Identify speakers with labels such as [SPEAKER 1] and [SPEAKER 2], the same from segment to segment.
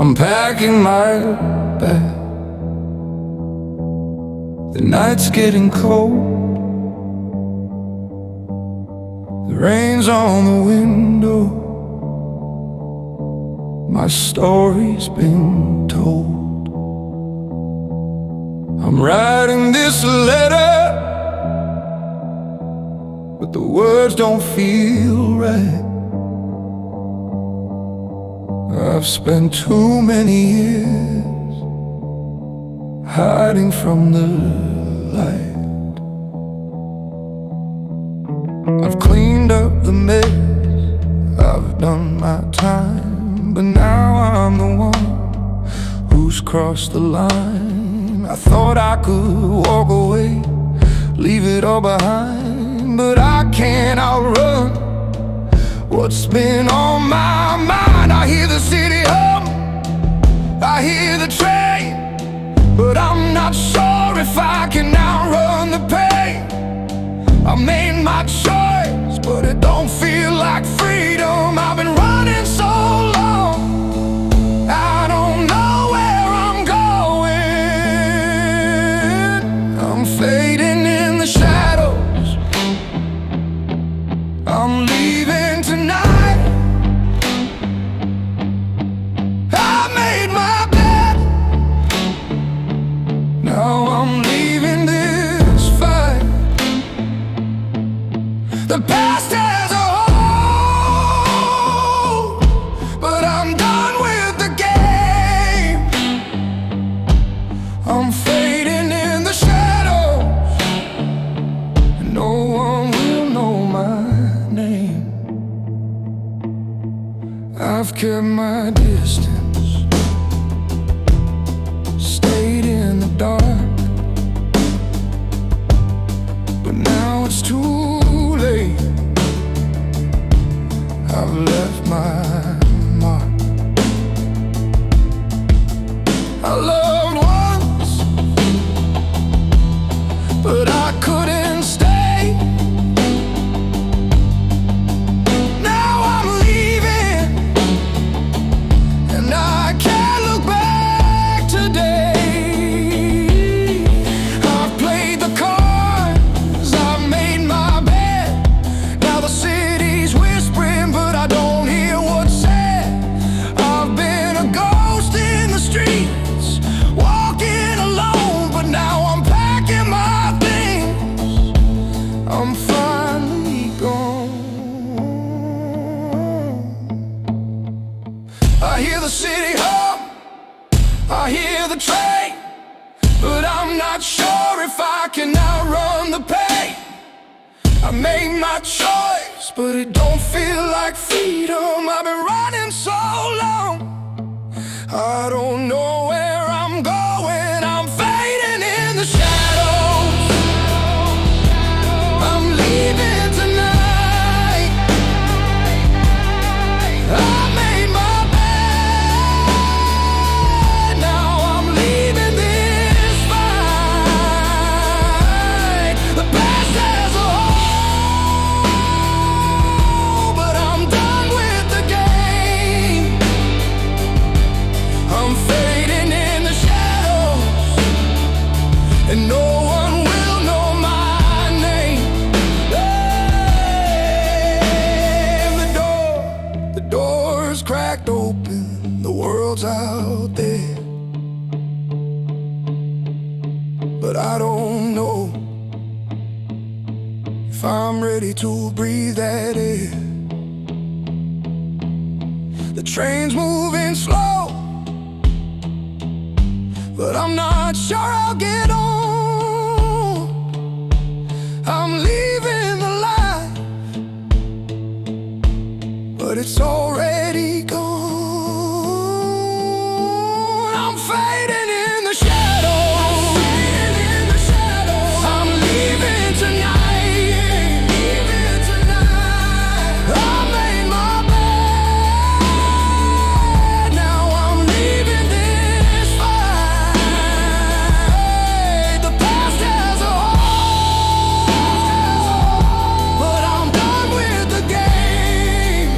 [SPEAKER 1] I'm packing my bag. The night's getting cold, the rain's on the window. My story's been told. I'm writing this letter, but the words don't feel right. I've spent too many years hiding from the light. I've cleaned up the mess, I've done my time, but now I'm the one who's crossed the line. I thought I could walk away, leave it all behind, but I can't outrun what's been on my mind. I hear the city hum, I hear the train, but I'm not sure if I can outrun the pain. I made my choice, but it don't feel like freedom. I've been running so long, I don't know where I'm going. I'm fading in the shadows, I'm leaving tonight. I made my bed, now I'm leaving this fight. The past has a hold, but I'm done with the game. I'm fading in the shadows, and no one will know my name. I've kept my distance, stayed in the dark, but now it's too late. I've left my mark. I loved once, but I couldn't stay. Now I'm leaving, and I can't look back today. I've played the cards, I've made my bed. Now the city's whispering, but I don't hear what's said. I've been a ghost in the streets, walking alone, but now I'm packing my things. I'm finally gone. I hear the city hum, I hear the train, but I'm not sure if I can outrun the pain. I made my choice, but it don't feel like freedom. I've been running so long, I don't know where I'm going. I'm fading in the shadows, I'm leaving tonight. I made my bed, now I'm leaving this fight. The past has a hold, but I'm done with the game. I'm fading in the shadows, and no one will know my name. And the door's cracked open, the world's out there, but I don't know if I'm ready to breathe that air. The train's moving slow, but I'm not sure I'll get on. I'm leaving the light, but it's already gone. I'm fading in the shadows, I'm leaving tonight. I made my bed, now I'm leaving this fight. The past has a hold, but I'm done with the game.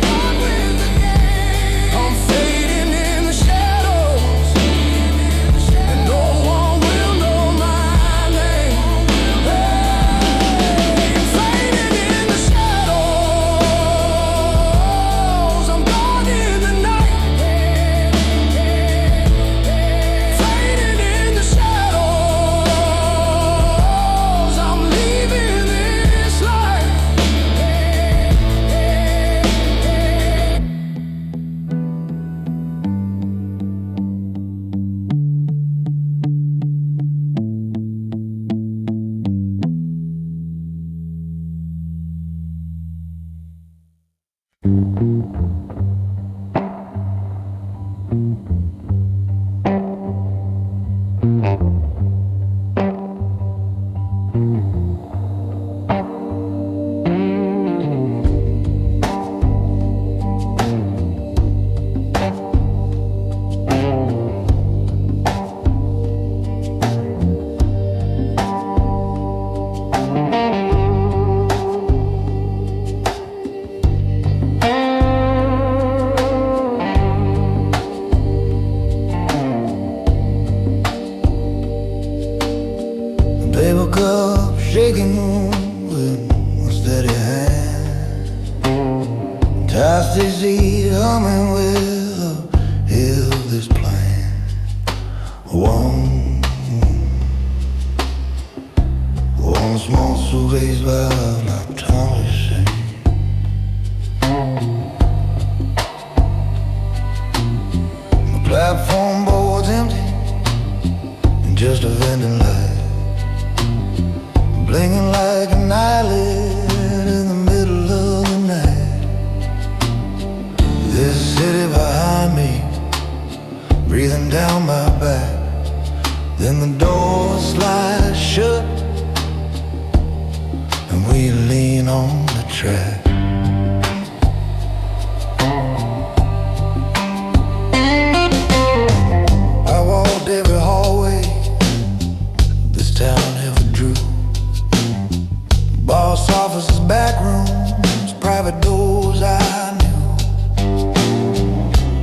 [SPEAKER 1] stay seated humming with a Elvis playing. One small suitcase bag like Tommy said. The platform board's empty and just a vending light blinking like an eyelid in the middle of the night. This city behind me breathing down my back. Then the door slides shut and we lean on the track. I walked every hallway this town ever drew. Boss offices, back rooms, private doors I knew.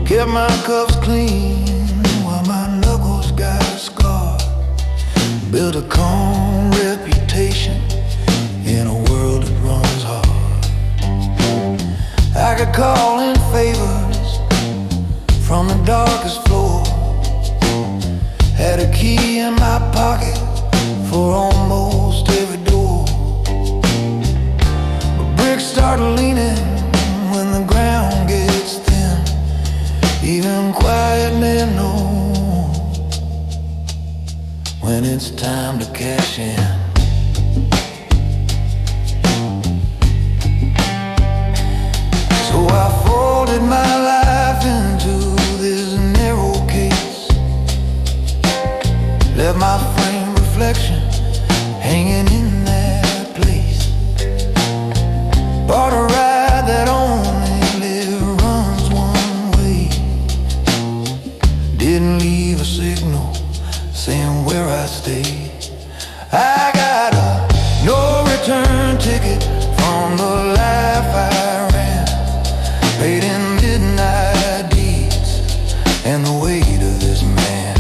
[SPEAKER 1] Kept my cuffs clean while my knuckles got scarred. Built a calm reputation in a world that runs hard. I could call in favors from the darkest floor. Had a key in my pocket for almost every door. But bricks start leaning when the ground gets thin. Even quiet men know when it's time to cash in. So I folded my life into this narrow case. Left my frame reflection hanging in that place. Bought a ride that only runs one way. Didn't leave a signal saying where I stay. I got a no return ticket from the life I ran. Paid in midnight deeds and the weight of this man.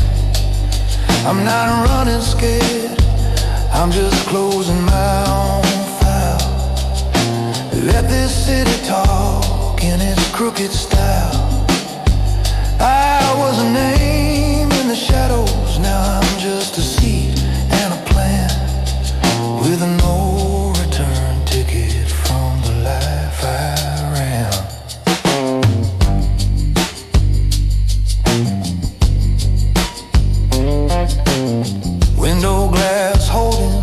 [SPEAKER 1] I'm not running scared, I'm just closing my own file. Let this city talk in its crooked style. I was a name in the shadows, now I'm just a seat and a plan. With a no return ticket from the life I ran. Window glass holding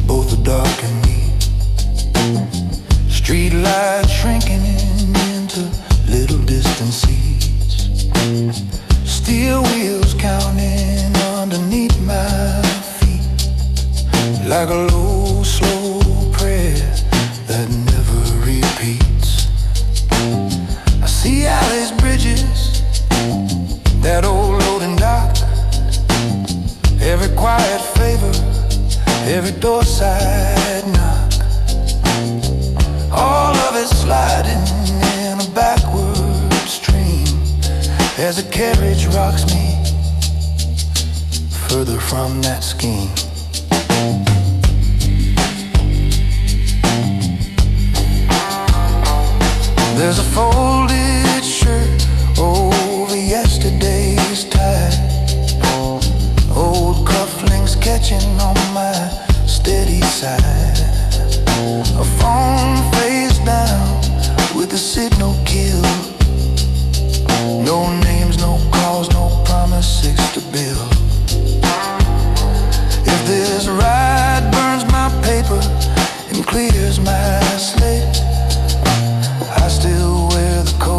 [SPEAKER 1] both the dark and me. Street lights shrinking into little distant seats. Steel wheels counting underneath my feet. Like a low, slow prayer that never repeats. I see alleys, bridges, that old loading dock. Every quiet favor, every door side knock. All of it sliding in a backward stream as a carriage rocks me further from that scheme. There's a folded shirt over yesterday's tie. Old cufflinks catching on my steady side. A phone face down with the signal killed. No names, no calls, no promises to build. If this ride burns my paper and clears my slate, I still wear the coat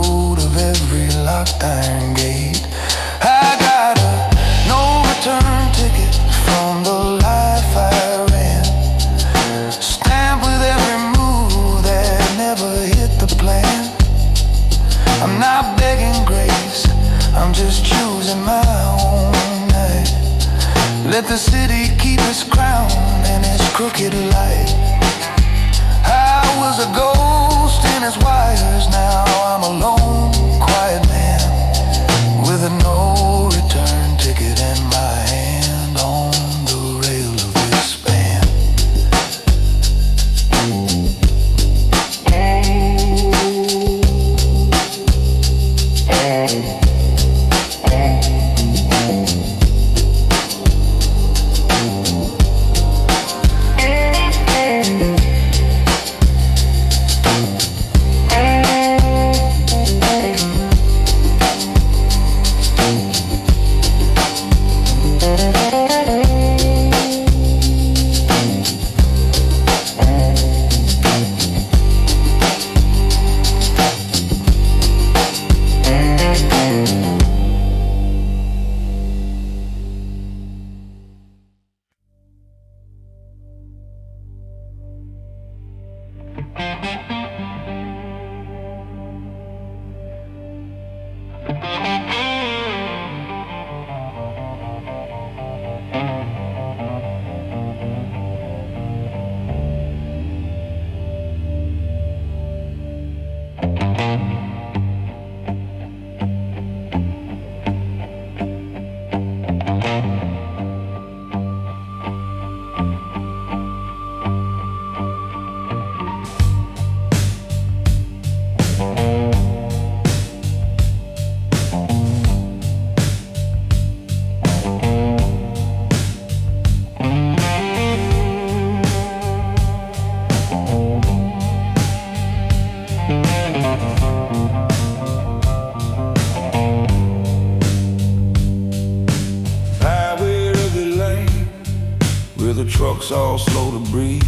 [SPEAKER 1] trucks all slow to breathe.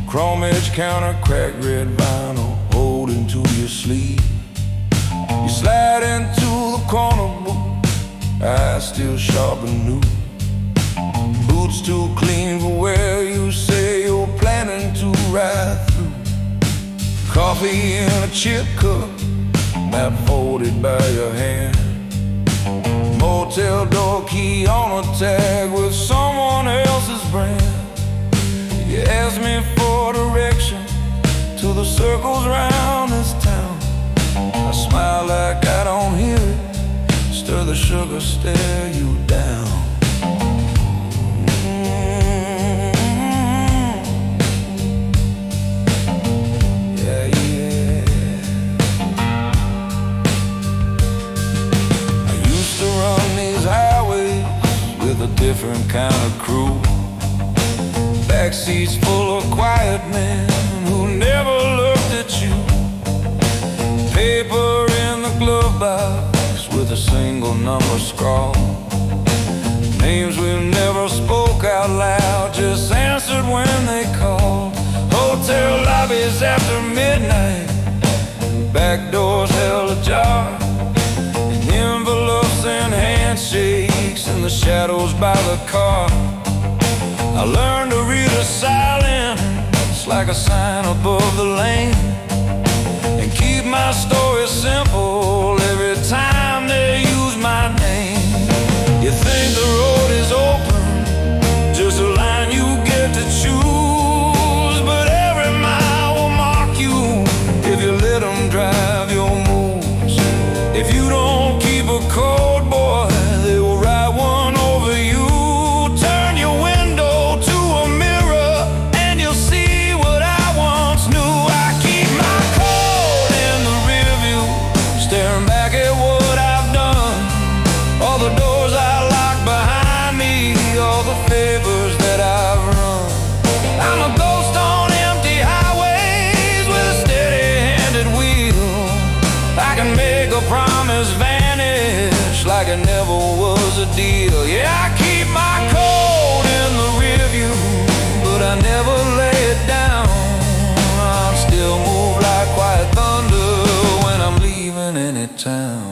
[SPEAKER 1] Chrome edge counter, cracked red vinyl, holding to your sleeve. You slide into the corner booth, eyes still sharp and new. Boots too clean for where you say you're planning to ride through. Coffee in a chip cup, map folded by your hand. Motel door key on a tag with someone else's brand. You ask me for direction to the circles round this town. I smile like I don't hear it, stir the sugar, stare you down. Yeah, yeah. I used to run these highways with a different kind of crew. Backseats full of quiet men who never looked at you. Paper in the glove box with a single number scrawl. Names we never spoke out loud, just answered when they called. Hotel lobbies after midnight, back doors held ajar, and envelopes and handshakes in the shadows by the car. I learned to read a silence like a sign above the lane, and keep my story simple every time they use my name. You think the road is open, just a line you get to choose, but every mile will mark you if you let them drive your moves. If you don't keep a code, boy, they will write one over you. Turn your window to a mirror and you'll see what I once knew. I keep my code in the rear view, staring back at what I've done. All the doors I locked behind me, all the favors that I've run. I'm a ghost on empty highways with a steady-handed wheel. I can make a promise vanish like it never was a deal. Yeah, I keep my code in the rear view, but I never lay it down. I'm still move like quiet thunder when I'm leaving any town.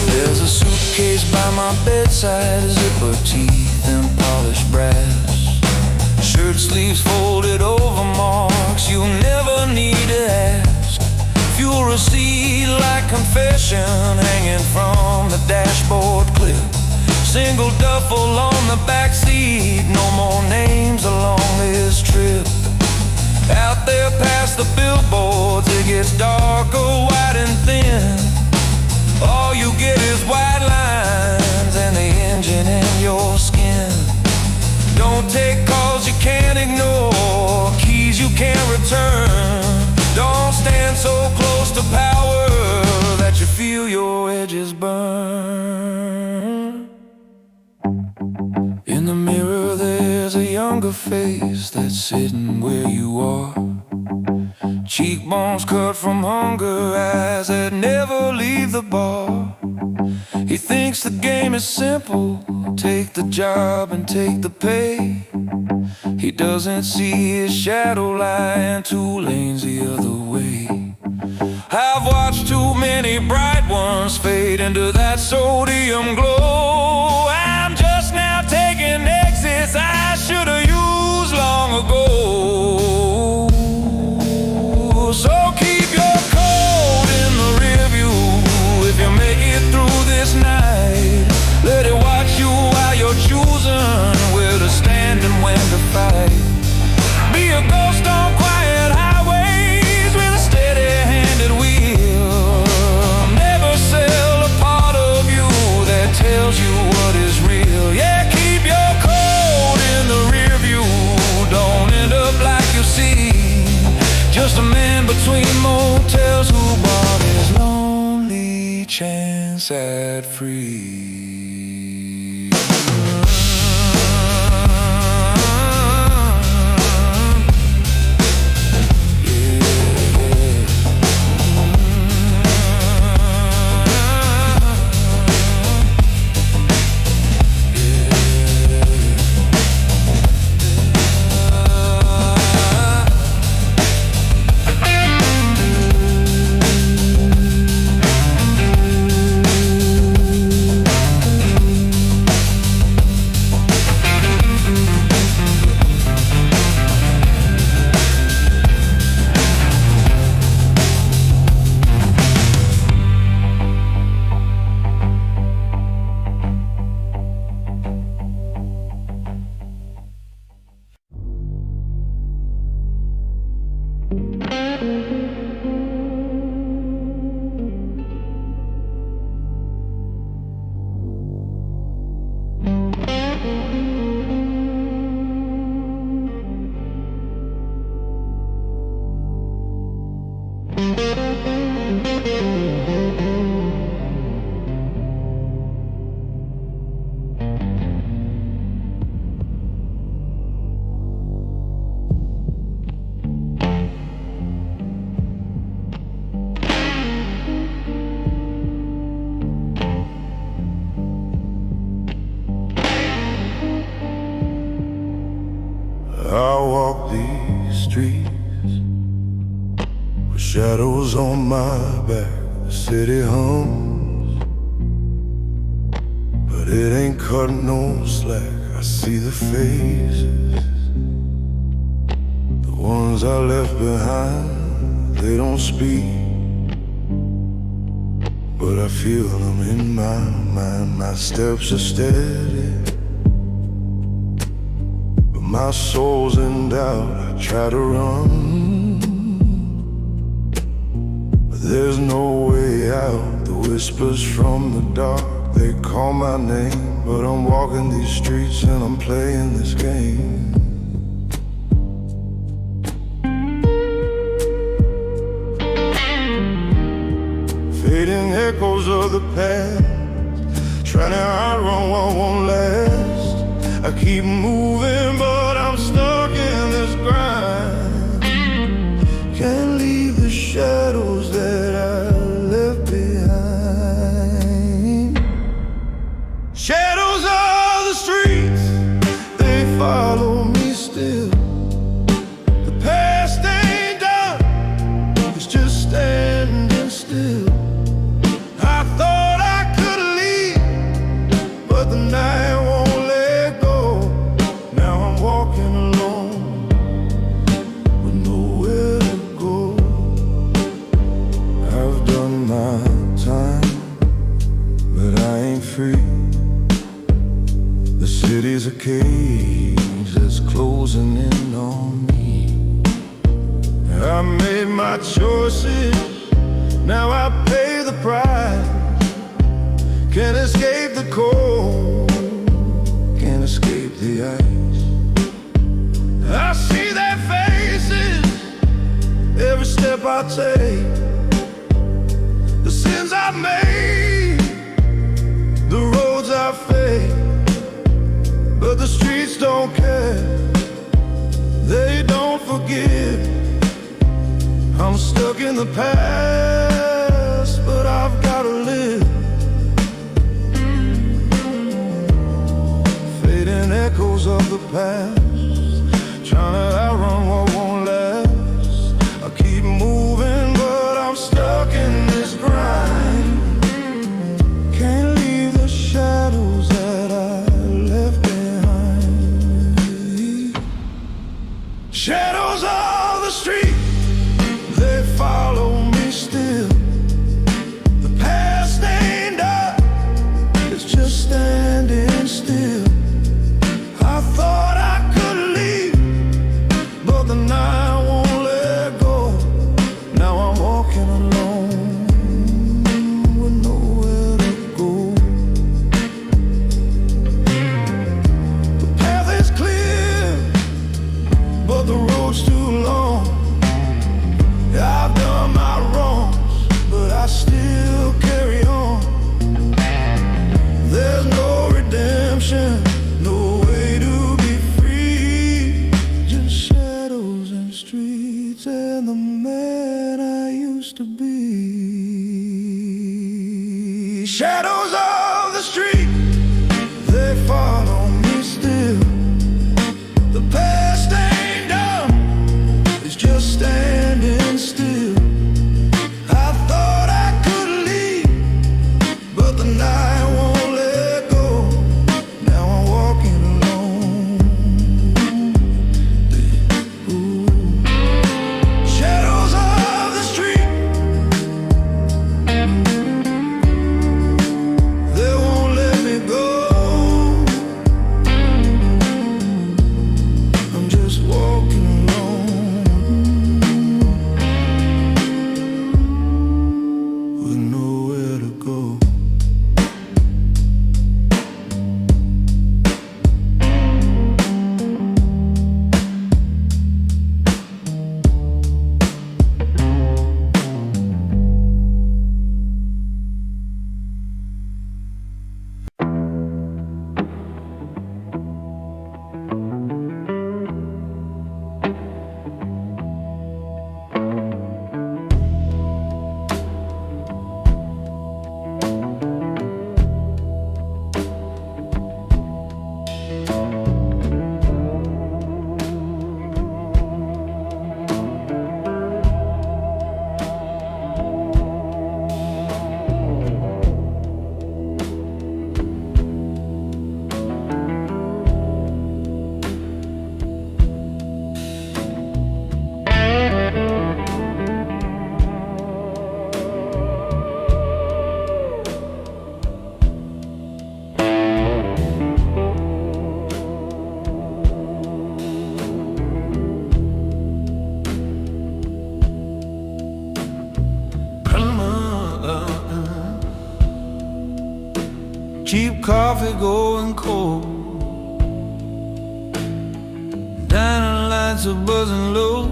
[SPEAKER 1] There's a suitcase by my bedside, zipper teeth and polished brass, shirt sleeves folded over marks you never need to ask. Fuel receipt like confession hanging from the dashboard clip. Single duffel on the backseat, no more names along this trip. Out there past the billboards, it gets darker, white and thin. All you get is white lines and the engine in your skin. Don't take calls you can't ignore, keys you can't return. Don't stand so close to power that you feel your edges burn. In the mirror there's a younger face that's sitting where you are. Cheekbones cut from hunger, eyes that never leave the bar. He thinks the game is simple, take the job and take the pay. He doesn't see his shadow lying 2 lanes the other way. I've watched too many bright ones fade into that sodium glow. I'm just now taking exits I should have used long ago. So keep your code in the rear view if you make it through this night. Let it watch you while you're choosing where to stand and when to fight. Be a ghost on quiet highways with a steady-handed wheel. Never sell a part of you that between motels. Who bought his lonely chance at free?
[SPEAKER 2] I walk these streets with shadows on my back. The city hums, but it ain't cutting no slack. I see the faces, the ones I left behind. They don't speak, but I feel them in my mind. My steps are steady, my soul's in doubt. I try to run, but there's no way out. The whispers from the dark, they call my name, but I'm walking these streets and I'm playing this game. Fading echoes of the past, trying to outrun what won't last. I keep moving, but I'm stuck in this grind. Can't leave the shadows that I left behind. Shadows of the streets, they follow me still. The past ain't done, it's just standing still. I thought I could leave, but the night won't. Walking alone with nowhere to go. I've done my time, but I ain't free. The city's a cage that's closing in on me. I made my choices, now I pay the price. Can't escape the cold, can't escape the ice. I see their faces every step I take. The sins I've made, the roads I've faced, but the streets don't care. They don't forgive. I'm stuck in the past, but I've gotta live. Fading echoes of the past, trying to outrun what won't last. I keep moving, but I'm stuck in this grind. Can't leave the shadows that I left behind. Shadows of the street, they follow me still. The past ain't done, it's just standing still. I thought I could leave, but the night won't let go. Now I'm walking alone with nowhere to go. The path is clear, but the road's too long. shadows of the street, they follow me still. The past ain't done, it's just standing still. I thought I could leave, but the night won't let go. Now I'm walking alone. Ooh. Shadows of the street, they won't let me go. I'm just walking alone with nowhere to go. Cheap coffee going cold, dining lights are buzzing low,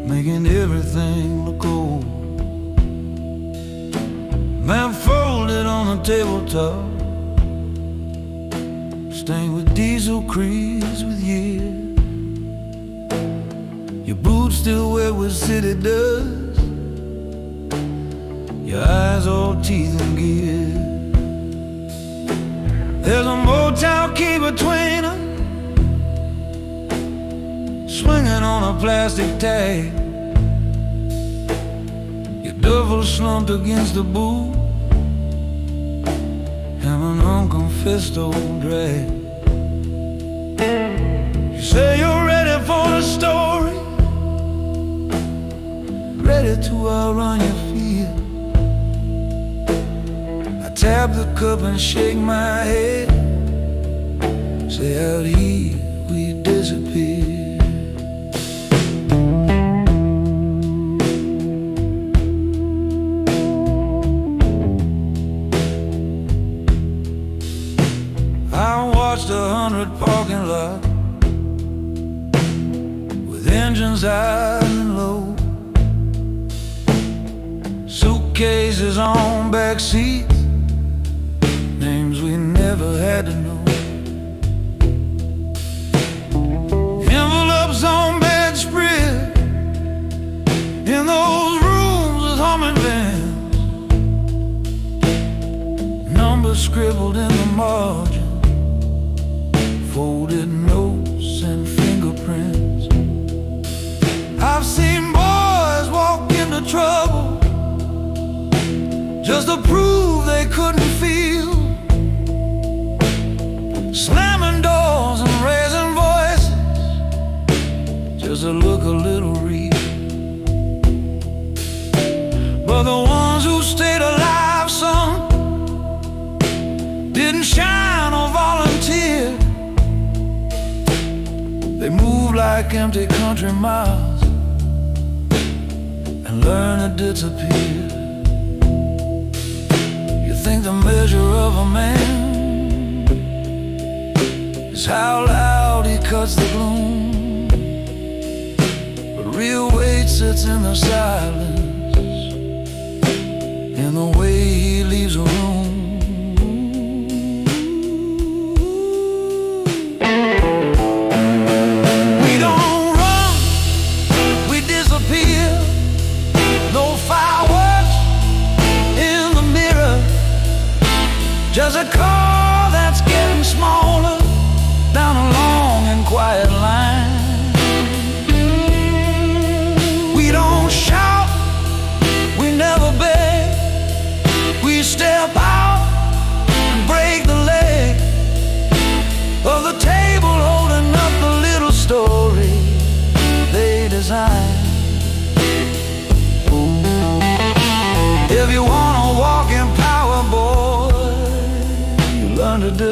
[SPEAKER 2] making everything look old. Man folded on the tabletop, stained with diesel crease with years. Your boots still wet with city dust, your eyes all teeth and gears. There's a motel key between us, swinging on a plastic tag. Your duffel slumped against the booth, and an unconfessed old drag. You say you're ready for the story, ready to outrun your fear. Tap the cup and shake my head, say out here we disappear. I watched 100 parking lots with engines high and low, suitcases on back seats, names we never had to know, envelopes on bedspread, in those rooms with humming vans, numbers scribbled in the margin, folded notes and fingerprints. I've seen boys walk into trouble just to prove they couldn't feel, slamming doors and raising voices just to look a little real. But the ones who stayed alive, son, didn't shine or volunteer. They moved like empty country miles and learned to disappear. You think the measure of a man is how loud he cuts the gloom, but real weight sits in the silence, in the way he leaves a room. We don't run, we disappear. No fireworks in the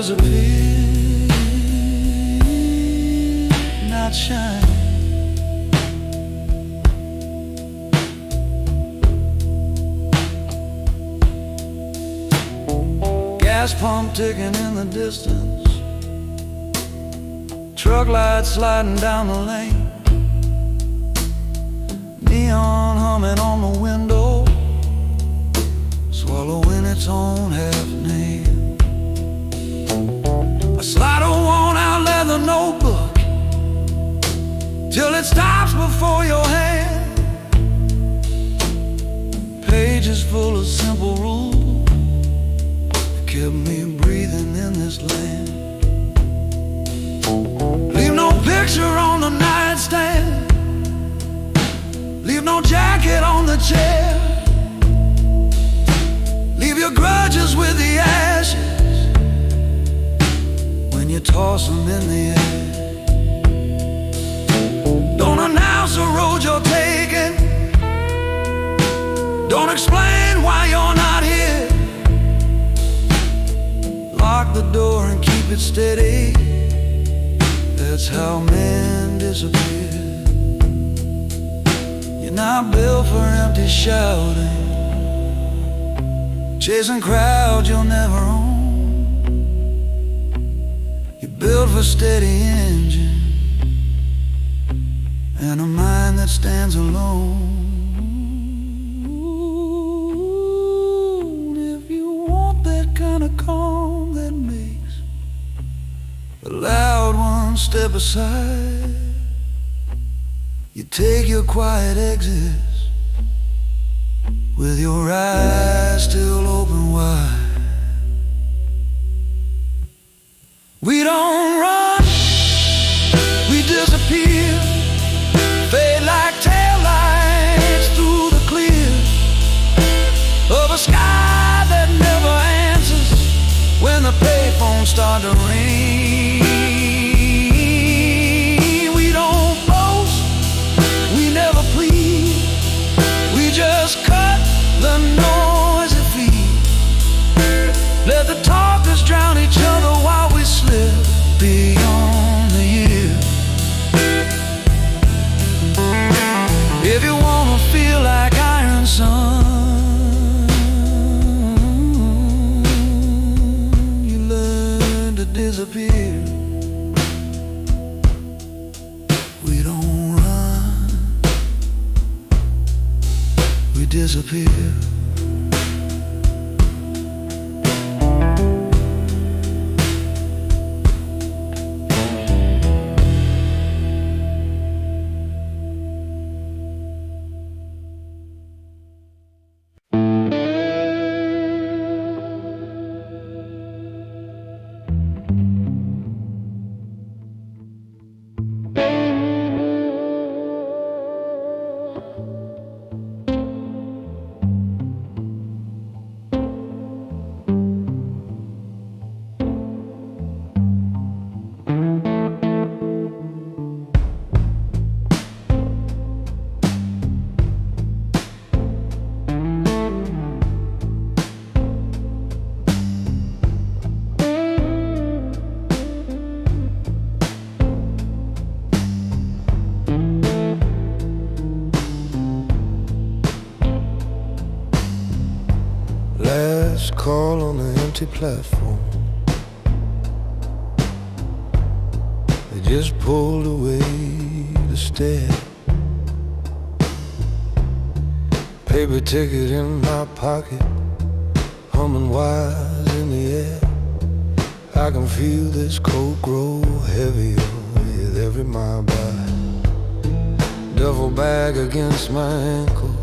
[SPEAKER 2] disappear, not shine. Gas pump ticking in the distance, truck lights sliding down the lane, neon humming on the window, swallowing its own half name. A slider worn out leather notebook till it stops before your hand. Pages full of simple rules kept me breathing in this land. Leave no picture on the nightstand, leave no jacket on the chair, leave your grudges with the ashes when you toss them in the air. Don't announce the road you're taking, don't explain why you're not here. Lock the door and keep it steady, that's how men disappear. You're not built for empty shouting, chasing crowds you'll never own. You're built for steady engine and a mind that stands alone. If you want that kind of calm that makes the loud ones step aside, you take your quiet exits with your eyes still open wide. We don't run, we disappear, fade like taillights through the clear of a sky that never answers when the payphones start to ring. We don't boast, we never plead, we just cut the noisy feed. Let the talkers drown each other while we slip beyond the years. If you wanna feel like Iron Sun, you learn to disappear. We don't run, we disappear. Last call on the empty platform, they just pulled away the stair. Paper ticket in my pocket, humming wires in the air. I can feel this coat grow heavier with every mile by. Duffel bag against my ankle,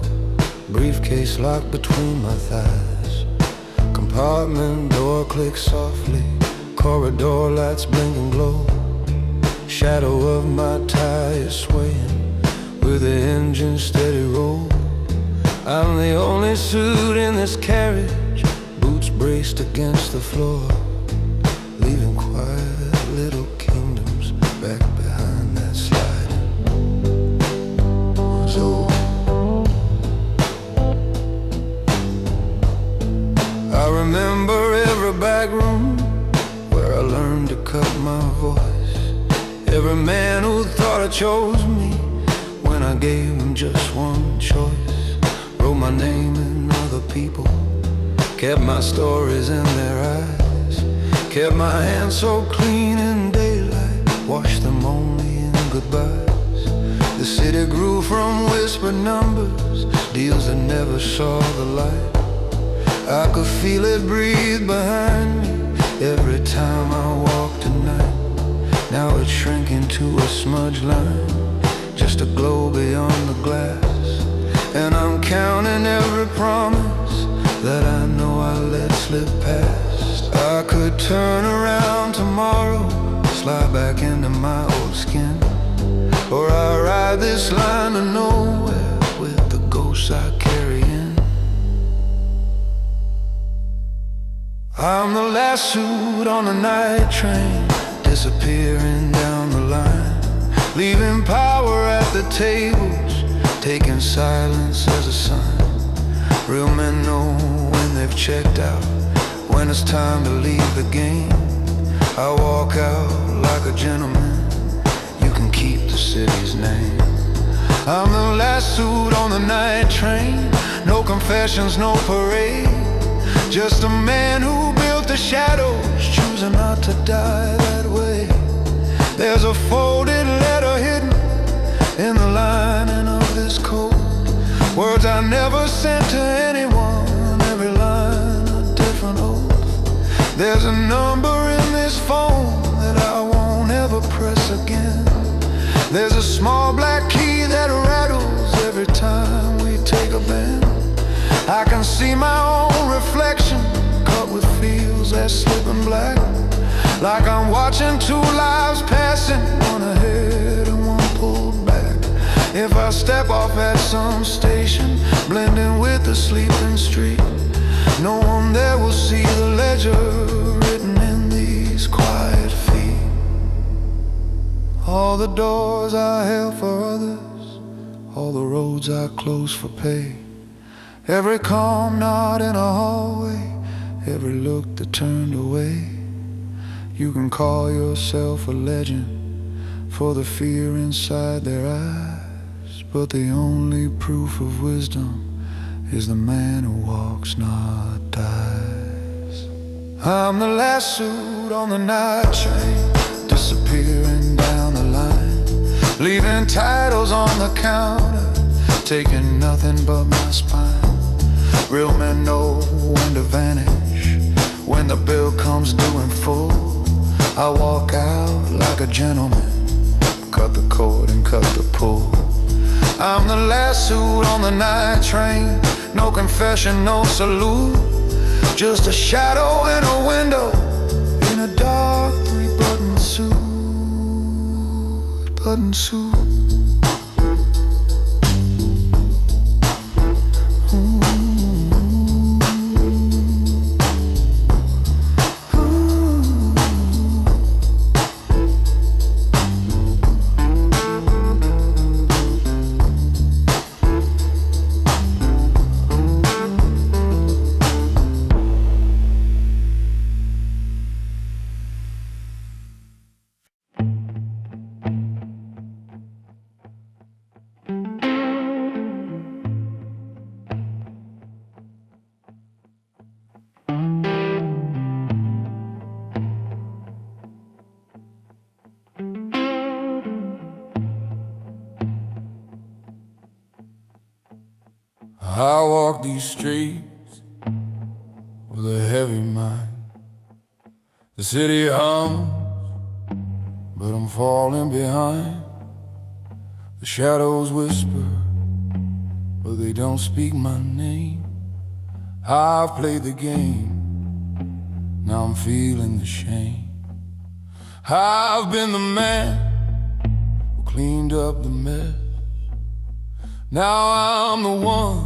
[SPEAKER 2] briefcase locked between my thighs. Compartment door clicks softly, corridor lights blink and glow. Shadow of my tire swaying with the engine steady roll. I'm the only suit in this carriage, boots braced against the floor, leaving quiet little kingdoms back behind that sliding. So I remember every back room where
[SPEAKER 1] every man who thought I chose me when I gave them just one choice. Wrote my name in other people, kept my stories in their eyes, kept my hands so clean in daylight, washed them only in goodbyes. The city grew from whispered numbers, deals that never saw the light. I could feel it breathe behind me every time I walked tonight. Now it's shrinking to a smudge line, just a glow beyond the glass. And I'm counting every promise that I know I let slip past. I could turn around tomorrow, slide back into my old skin, or I ride this line to nowhere with the ghosts I carry in. I'm the last suit on the night train, disappearing down the line, leaving power at the tables, taking silence as a sign. Real men know when they've checked out, when it's time to leave the game. I walk out like a gentleman, you can keep the city's name. I'm the last suit on the night train, no confessions, no parade, just a man who built the shadows, choosing not to die that way. There's a folded letter hidden in the lining of this coat, words I never sent to anyone, every line a different oath. There's a number in this phone that I won't ever press again. There's a small black key that rattles every time we take a bend. I can see my own reflection, cut with fields that slip in black, like I'm watching two lives passing, one ahead and one pulled back. If I step off at some station, blending with the sleeping street, no one there will see the ledger written in these quiet feet. All the doors I held for others, all the roads I closed for pay, every calm nod in a hallway, every look that turned away. You can call yourself a legend for the fear inside their eyes, but the only proof of wisdom is the man who walks, not dies. I'm the last suit on the night train, disappearing down the line, leaving titles on the counter, taking nothing but my spine. Real men know when to vanish, when the bill comes due in full. I walk out like a gentleman, cut the cord and cut the pull. I'm the last suit on the night train, no confession, no salute, just a shadow in a window, in a dark three-button suit. I walk these streets with a heavy mind. The city hums, but I'm falling behind. The shadows whisper, but they don't speak my name. I've played the game, now I'm feeling the shame. I've been the man who cleaned up the mess. Now I'm the one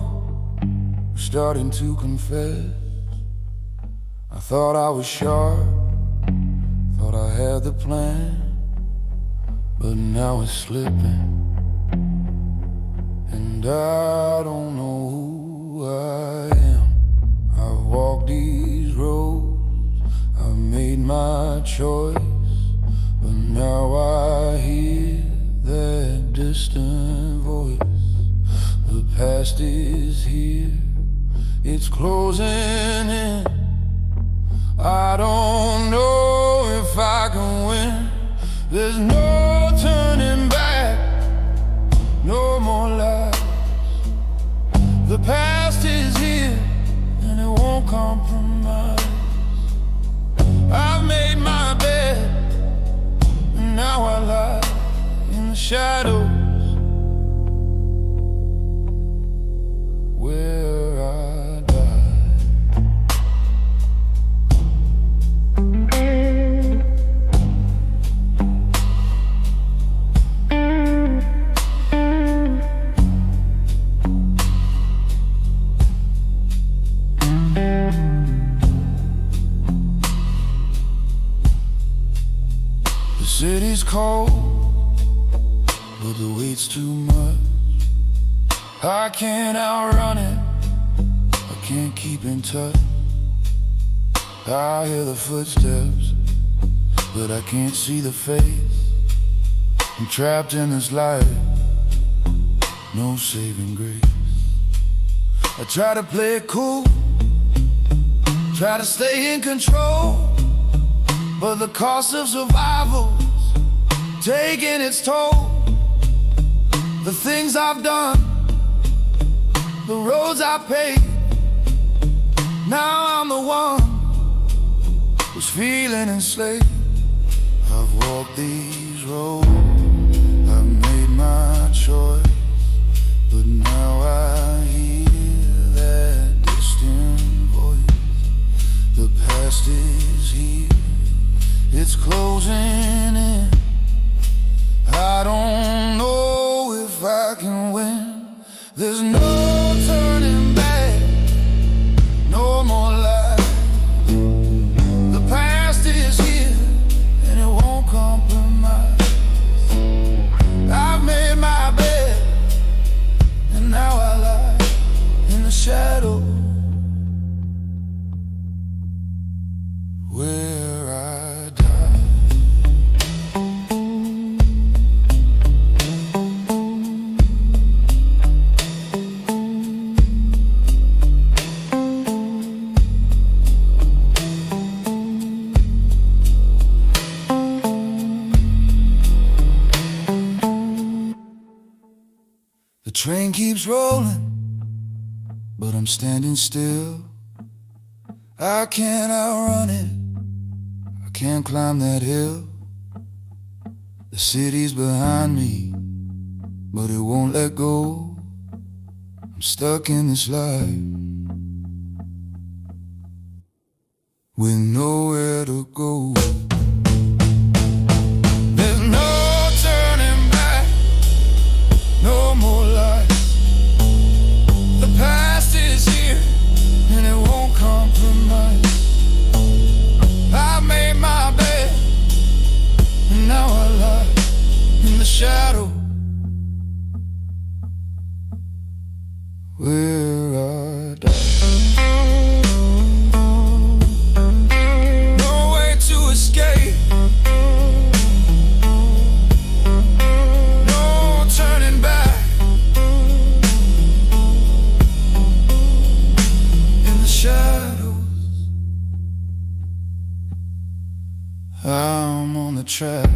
[SPEAKER 1] who's starting to confess. I thought I was sharp, thought I had the plan, but now it's slipping, and I don't know who I am. I've walked these roads, I've made my choice, but now I hear distant voice. The past is here, it's closing in. I don't know if I can win. There's no turning back, no more lies. The past is here and it won't compromise. I've made my bed and now I lie in the shadows where I die. The city's cold, but the weight's too much. I can't outrun it, I can't keep in touch. I hear the footsteps, but I can't see the face. I'm trapped in this life, no saving grace. I try to play it cool, try to stay in control, but the cost of survival's taking its toll. The things I've done, the roads I paved, now I'm the one who's feeling enslaved. I've walked these roads, I've made my choice, but now I hear that distant voice. The past is here, it's closing in. I don't know if I can win. There's no turning back, no more lies. The past is here and it won't compromise. I've made my bed and now I lie in the shadow where I die. The train keeps rolling, but I'm standing still. I can't outrun it, I can't climb that hill. The city's behind me, but it won't let go. I'm stuck in this life with nowhere to go. There's no turning back, no more lies. The past is here and it won't compromise. I made my bed and now I lie in the shadow where I die. No way to escape, no turning back. In the shadows, I'm on the track.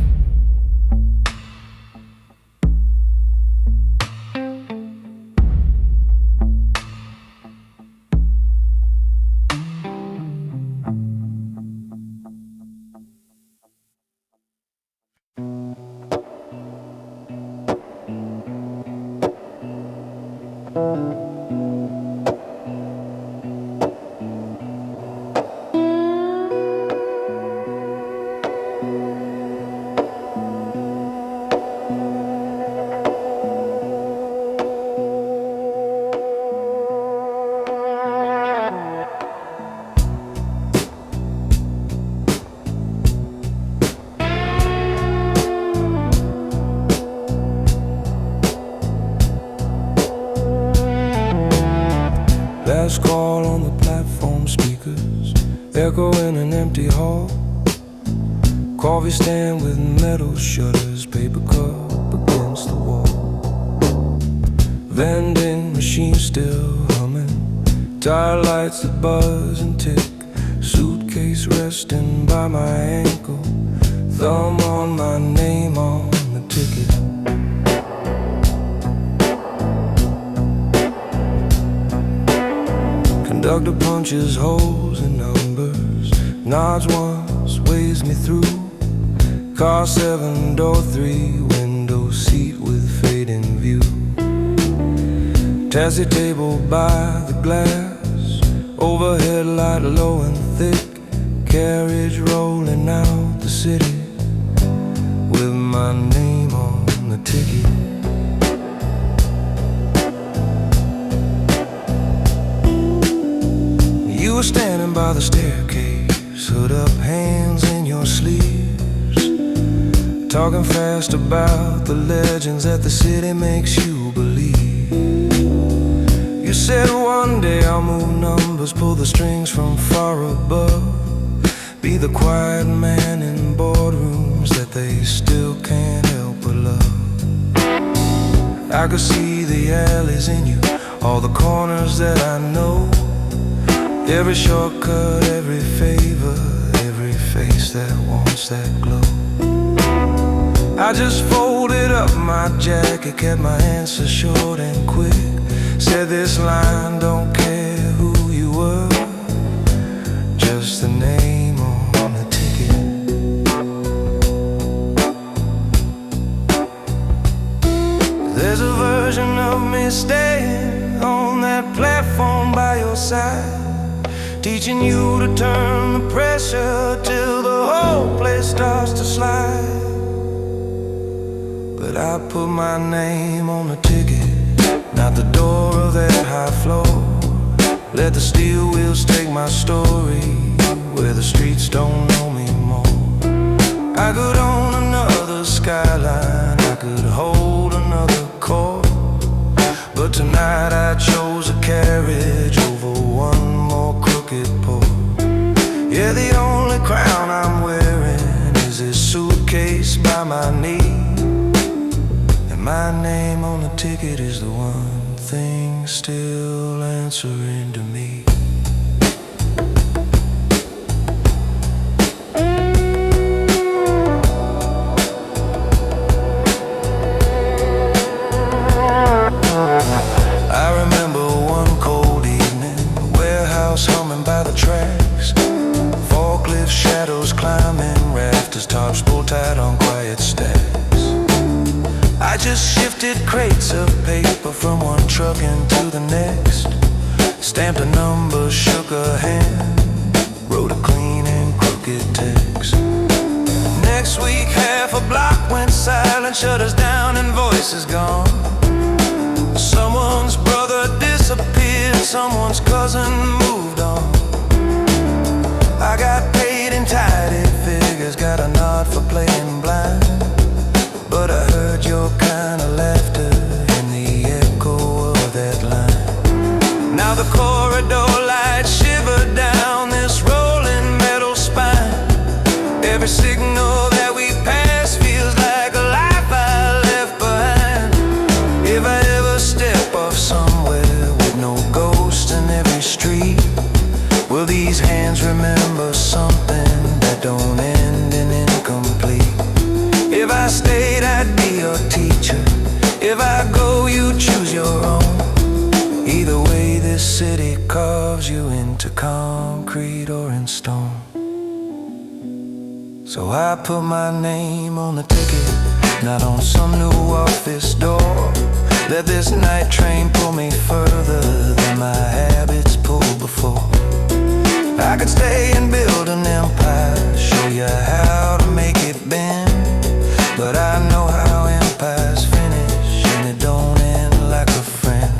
[SPEAKER 1] Last call on the platform speakers, echo in an empty hall. Coffee stand with metal shutters, paper cup against the wall. vending machine still humming, tire lights that buzz and tick, suitcase resting by my ankle, thumb on my name on the ticket. Conductor punches holes in numbers, nods once, waves me through. Car 7, door 3, window seat with fading view. Taxi table by the glass, overhead light low and thick, carriage rolling out the city with my name on the ticket. You were standing by the staircase, hood up, hands in your sleeves, talking fast about the legends that the city makes you believe. You said one day I'll move numbers, pull the strings from far above, be the quiet man in boardrooms that they still can't help but love. I could see the alleys in you, all the corners that I know, every shortcut, every favor, every face that wants that glow. I just folded up my jacket, kept my answer short and quick, said this line, don't care who you were, just the name on the ticket. There's a version of me staying on that platform by your side, teaching you to turn the pressure till the whole place starts to slide. But I put my name on the ticket, not the door of that high floor. Let the steel wheels take my story where the streets don't know me more. I could own another Skyline, I could hold another chord, but tonight I chose a carriage over one more crooked pole. Yeah, the only crown I'm wearing is this suitcase by my knee, and my name on the ticket is the one thing still answering to me. I remember one cold evening, warehouse humming by the tracks, forklift shadows climbing, rafters, tops pulled tight on quiet stacks. I just shifted crates of paper from one truck into the next, stamped a number, shook a hand, wrote a clean and crooked text. Next week half a block went silent, shutters down and voices gone. Someone's brother disappeared, someone's cousin moved on. I got paid in tidy figures, got a nod for playing blind, but I heard your kind of laughter in the echo of that line. Now the corridor lights shiver down this rolling metal spine. Every signal that we pass feels like a life I left behind. If I ever step off somewhere with no ghost in every street, will these hands remember something that don't end in incomplete? If I stayed, I'd be your teacher. If I go, you choose your own. Either way, this city carves you into concrete or in stone. So I put my name on the ticket, not on some new office door. Let this night train pull me further than my habits pulled before. I could stay and build an empire, show you how to make it bend, but I know how empires finish, and it don't end like a friend.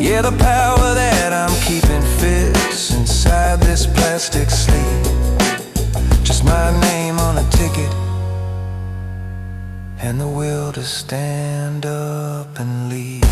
[SPEAKER 1] Yeah, the power that I'm keeping fits inside this plastic sleeve, just my name on a ticket, and the will to stand up and leave.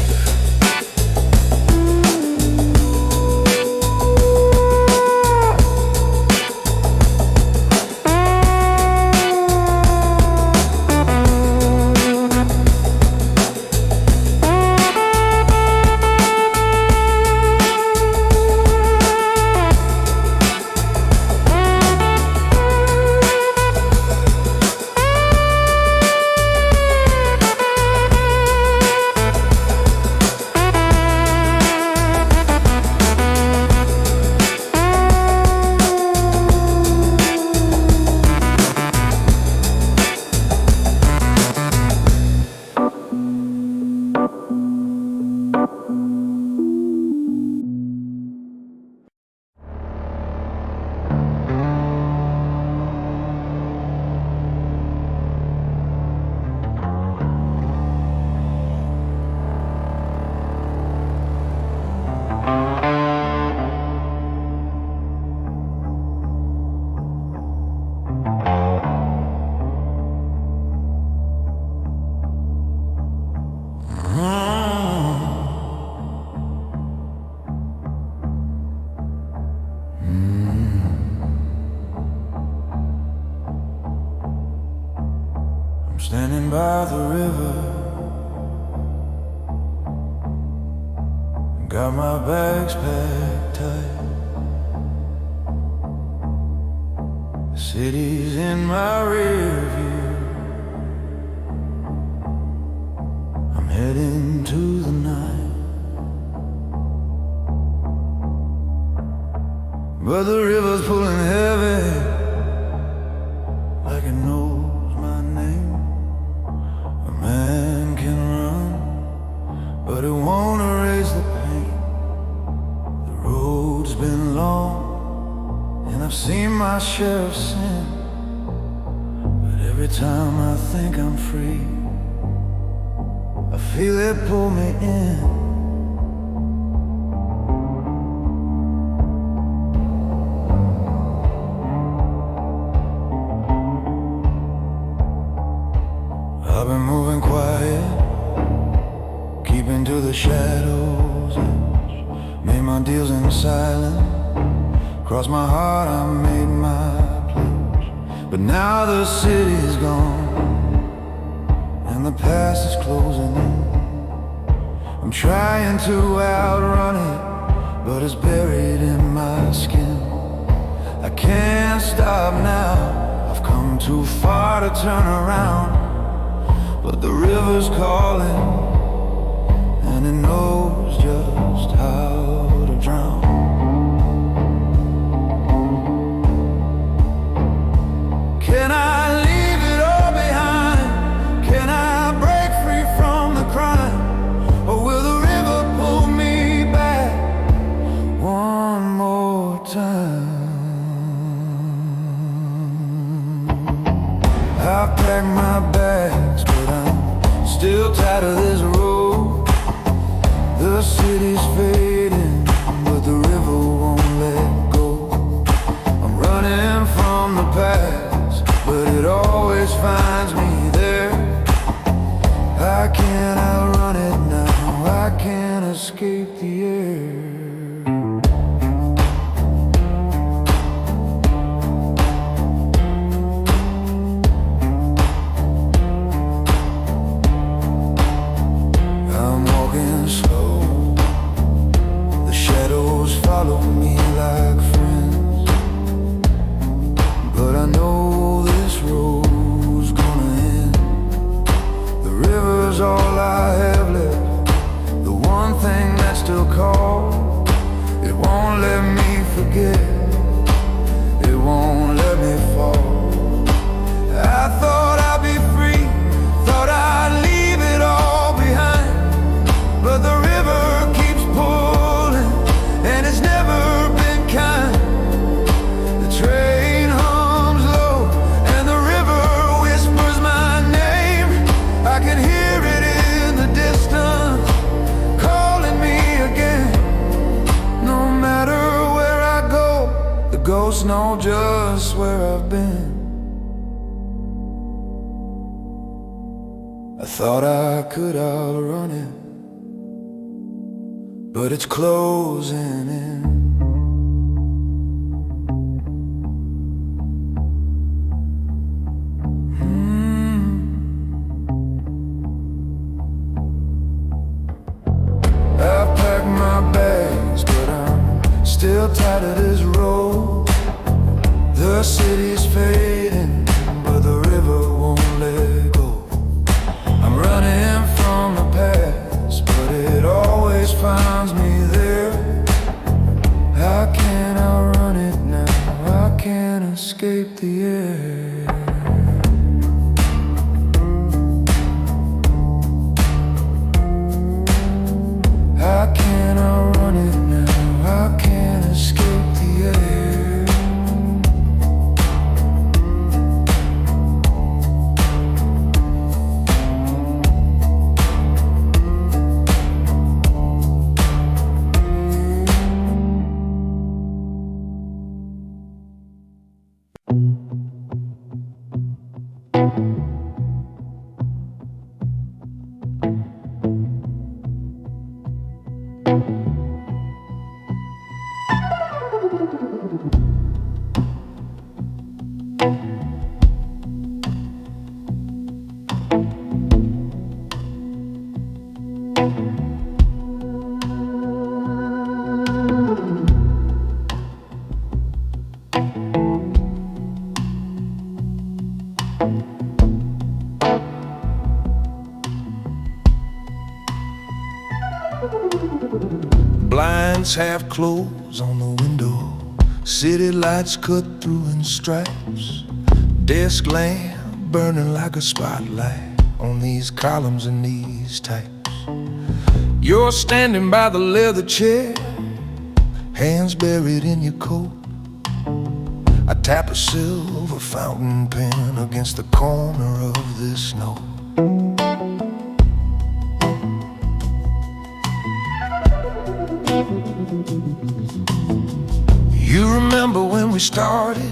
[SPEAKER 2] by the river, got my bags packed tight. The city's in my rear view, I'm heading to the night. But the river's pulling heavy, like it knows my name. A man can run, but it won't erase the pain. The road's been long, and I've seen my share of sin. But every time I think I'm free, I feel it pull me in. I've been moving quiet, keeping to the shadows edge. Made my deals in silence, crossed my heart, I made my pledge. But now the city's gone, and the past is closing in. I'm trying to outrun it, but it's buried in my skin. I can't stop now, I've come too far to turn around. But the river's calling, and it knows just how to drown. Can I leave it all behind? Can I break free from the crime? Or will the river pull me back one more time? I packed my bags, but I'm still tired of this road. The city's fading, but the river won't let go. I'm running from the past, but it always finds me there. I can't outrun it now, I can't escape the air. Slow, the shadows follow me like friends, but I know this road's gonna end. The river's all I have left, the one thing that still calls. It won't let me forget, it won't let me fall. I thought I'd be free, thought I'd leave it all behind. But the river keeps pulling, and it's never been kind. The train hums low, and the river whispers my name. I can hear it in the distance, calling me again. No matter where I go, the ghosts know just where I've been. I thought I could outrun it, but it's closing in. I've packed my bags, but I'm still tired of this road. The city's fading, but the river won't let go. I'm running from the past, but it always finds me there. Blinds half closed on the window, city lights cut through in stripes, desk lamp burning like a spotlight on these columns and these types. You're standing by the leather chair, hands buried in your coat. I tap a silver fountain pen against the corner of this note. You remember when we started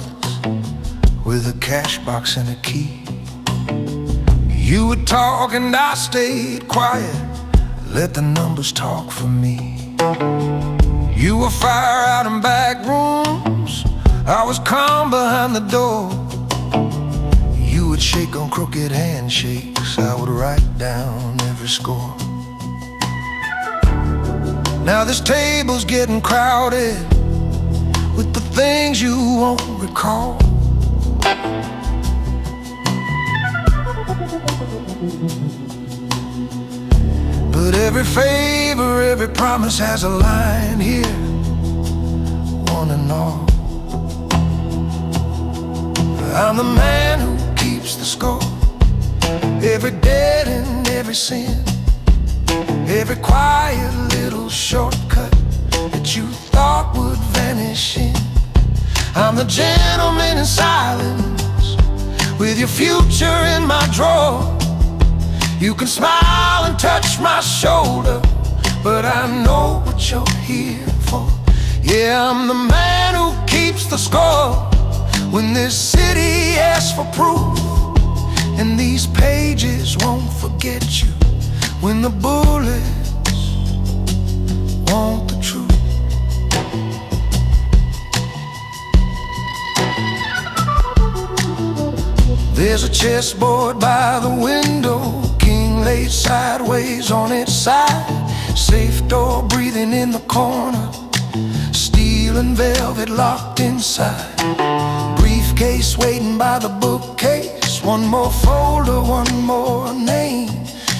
[SPEAKER 2] with a cash box and a key? You would talk and I stayed quiet, let the numbers talk for me. You were fire out in back rooms, I was calm behind the door. You would shake on crooked handshakes, I would write down every score. Now this table's getting crowded with the things you won't recall. But every favor, every promise has a line here, one and all. I'm the man who keeps the score, every debt and every sin, every quiet little shortcut that you thought would vanish in. I'm the gentleman in silence, with your future in my drawer. You can smile and touch my shoulder, but I know what you're here for. Yeah, I'm the man who keeps the score when this city asks for proof, and these pages won't forget you when the bullets want the truth. There's a chessboard by the window, king laid sideways on its side, safe door breathing in the corner, steel and velvet locked inside, briefcase waiting by the bookcase, one more folder, one more name.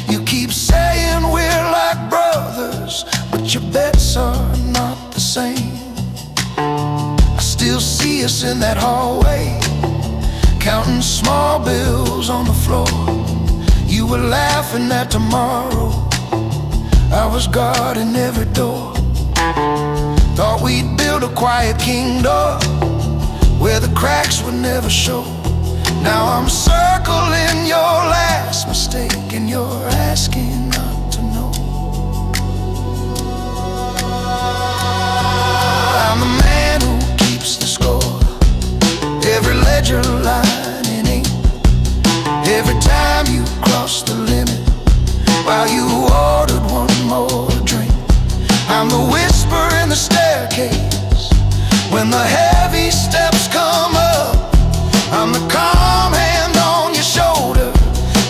[SPEAKER 2] You keep saying we're like brothers, but your bets are not the same. I still see us in that hallway, counting small bills on the floor. You were laughing at tomorrow, I was guarding every door. Thought we'd build a quiet kingdom where the cracks would never show. Now I'm circling your last mistake, and you're asking not to know. I'm the man who keeps the score, every ledger line in ink, every time you cross the limit, while you ordered one more drink. I'm the whisper in the staircase when the heavy steps come up. I'm the calm hand on your shoulder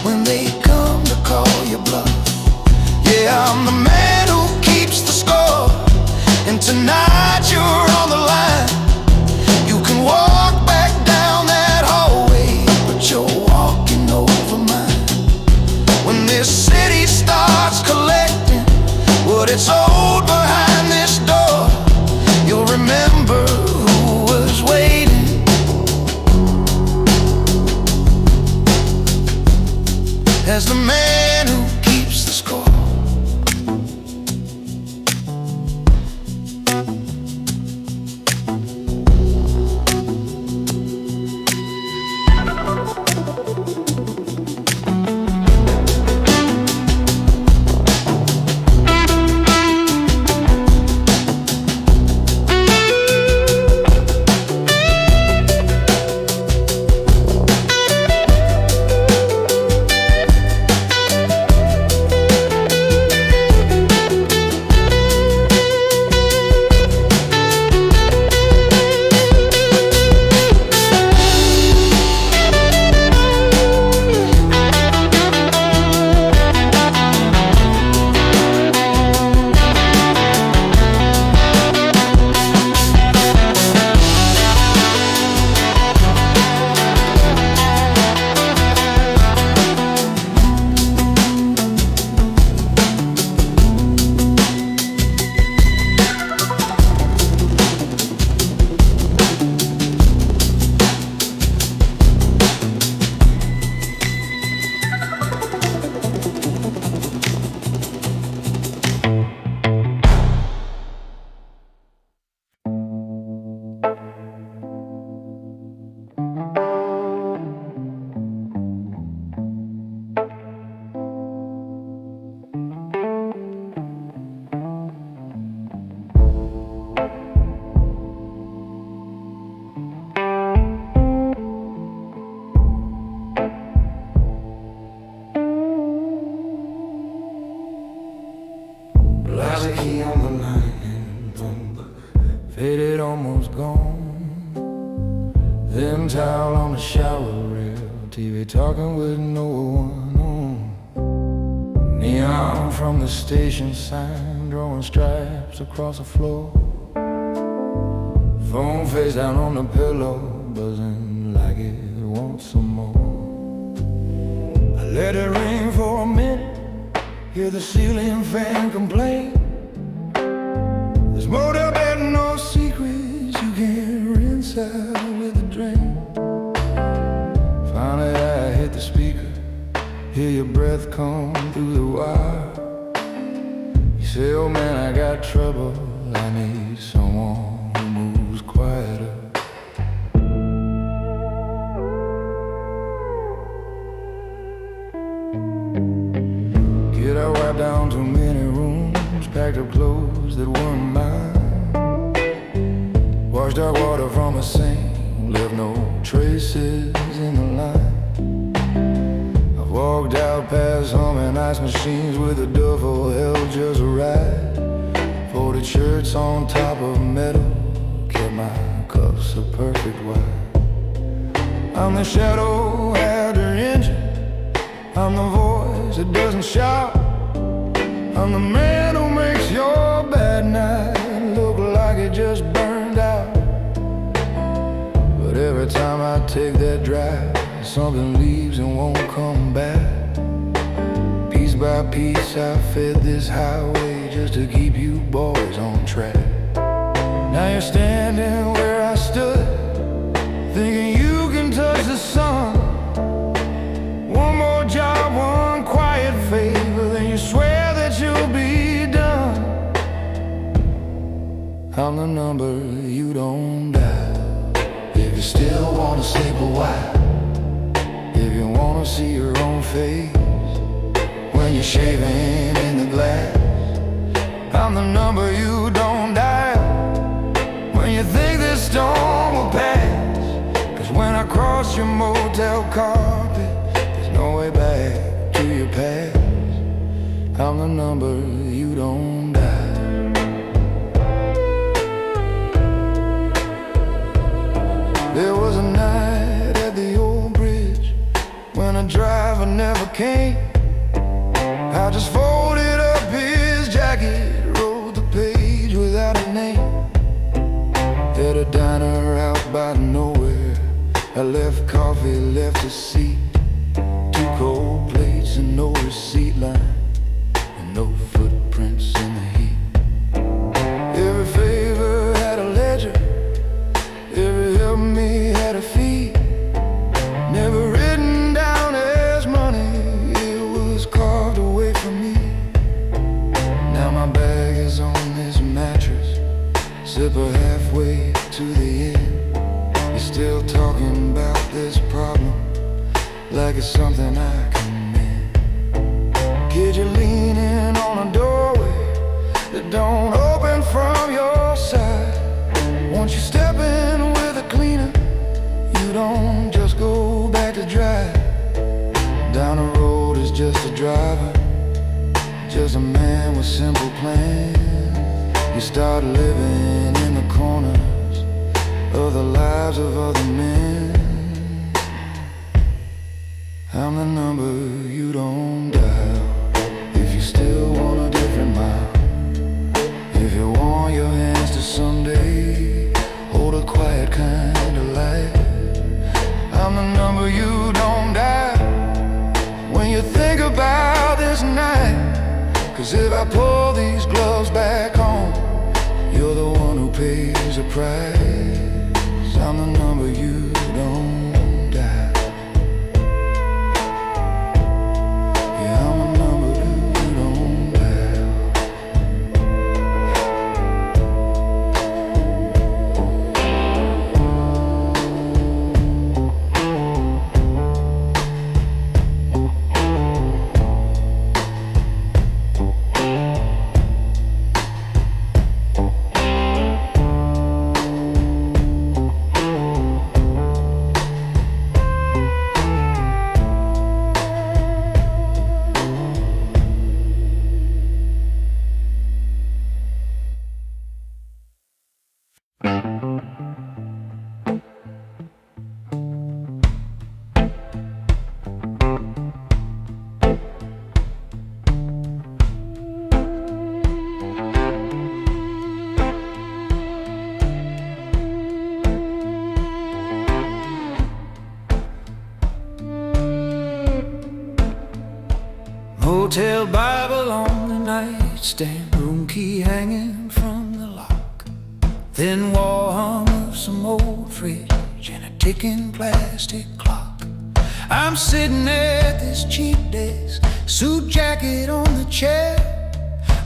[SPEAKER 2] when they come to call you bluff. Yeah, I'm the man who keeps the score, and tonight you're on the line. You can walk back down that hallway, but you're walking over mine. When this city starts collecting what it's owed behind this door, you'll remember who was waiting. As the man who keeps the score.
[SPEAKER 1] key on the line, faded, almost gone. Then towel on the shower rail, TV talking with no one on. Neon from the station sign, drawing stripes across the floor. Phone face down on the pillow, buzzing like it wants some more. I let it ring for a minute, hear the ceiling fan complain. This motel bed, no secrets, you can't rinse out with a drain. Finally I hit the speaker, hear your breath come through the wire. You say, oh man, I got trouble, I need someone who moves quieter. Kid, I wiped down too many rooms, packed up clothes that weren't mine. Washed dark water from a sink, left no traces in the line. I've walked out past humming ice machines with a duffel held just right. Folded shirts on top of metal, kept my cuffs a perfect white. I'm the shadow at her engine, I'm the voice that doesn't shout. I'm the man who makes your bad night look like it just burned out. But every time I take that drive, something leaves and won't come back. Piece by piece I fed this highway just to keep you boys on track. Now you're standing where I stood, thinking you can touch the sun. One more job, one quiet favor, then you swear that you'll be done. I'm the number you don't dial, if you still wanna sleep a while. If you wanna see your own face when you're shaving in the glass. I'm the number you don't dial when you think this storm will pass. Cause when I cross your motel carpet, there's no way back to your past. I'm the number you don't dial. There was a night at the old bridge when a driver never came. I just folded up his jacket, wrote the page without a name. At a diner out by nowhere, I left coffee, left a seat, 2 cold plates and no receipt line, and no footprints in the heat. Every favor had a ledger, every help me had a fee. Never written down as money, it was carved away from me. Now my bag is on this mattress, zipper halfway to the end. You're still talking about this problem like it's something I can mend. Kid, you're leaning on a doorway that don't open from your side. Once you step in with a cleaner, you don't just go back to drive. Down the road is just a driver, just a man with simple plans. You start living in the corners of the lives of other men. I'm the number you don't dial, if you still want a different mile. If you want your hands to someday hold a quiet kind of life. I'm the number you don't dial when you think about this night. Cause if I pull these gloves back on, you're the one who pays the price. I'm the number you don't dial. Yeah, I'm the number you don't dial. Hotel Bible on the nightstand, room key hanging from the lock, thin wall hung of some old fridge and a ticking plastic clock. I'm sitting at this cheap desk, suit jacket on the chair,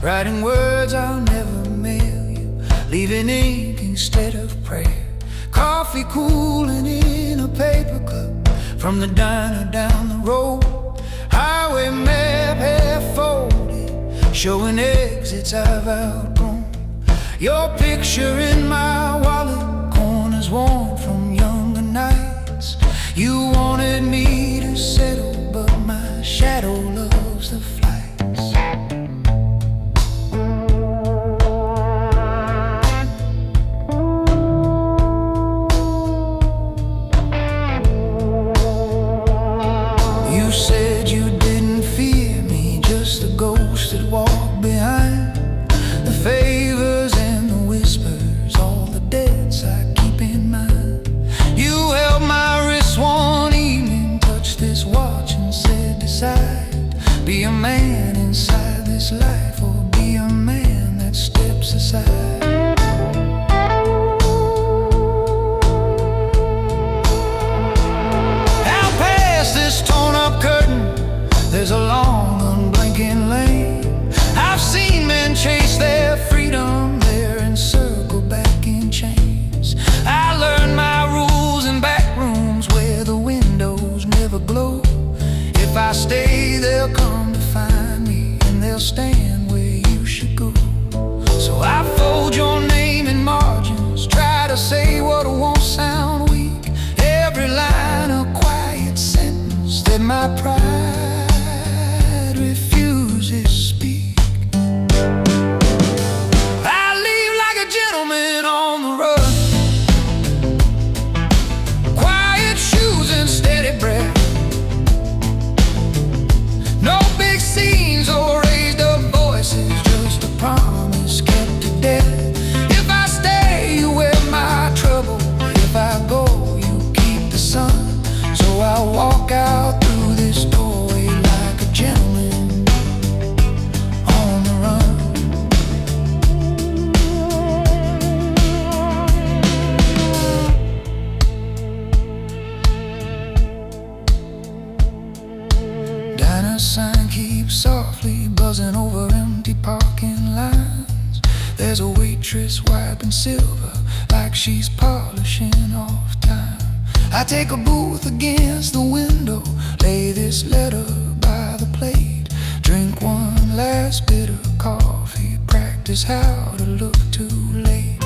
[SPEAKER 1] writing words I'll never mail you, leaving ink instead of prayer. Coffee cooling in a paper cup from the diner down the road. Highway map half folded, showing exits I've outgrown. Your picture in my wallet, corners worn from younger nights. You wanted me to settle, but my shadow loves the flights. You said you didn't fear me, just a ghost that walked behind the favors and the whispers, all the debts I keep in mind. You held my wrist one evening, touched this watch and said, decide, be a man inside this life, or be a man that steps aside. Out past this torn up curtain, there's a long unblinking lane. I've seen men chase their freedom there and circle back in chains. I learned my rules in back rooms where the windows never glow. If I stay, they'll come to find me, and they'll stand where you should go. So I fold your name in margins, try to say what won't sound weak. Every line a quiet sentence that my pride refuses speak. I leave like a gentleman on the run, quiet shoes and steady breath. No big scenes or raised up voices, just a promise kept to death. If I stay, you wear my trouble. If I go, you keep the sun. So I walk out through this doorway like a gentleman on the run. Diner sign keeps softly buzzing over empty parking lines. There's a waitress wiping silver like she's polishing off time. I take a booth against the window, lay this letter by the plate, drink one last bit of coffee, practice how to look too late.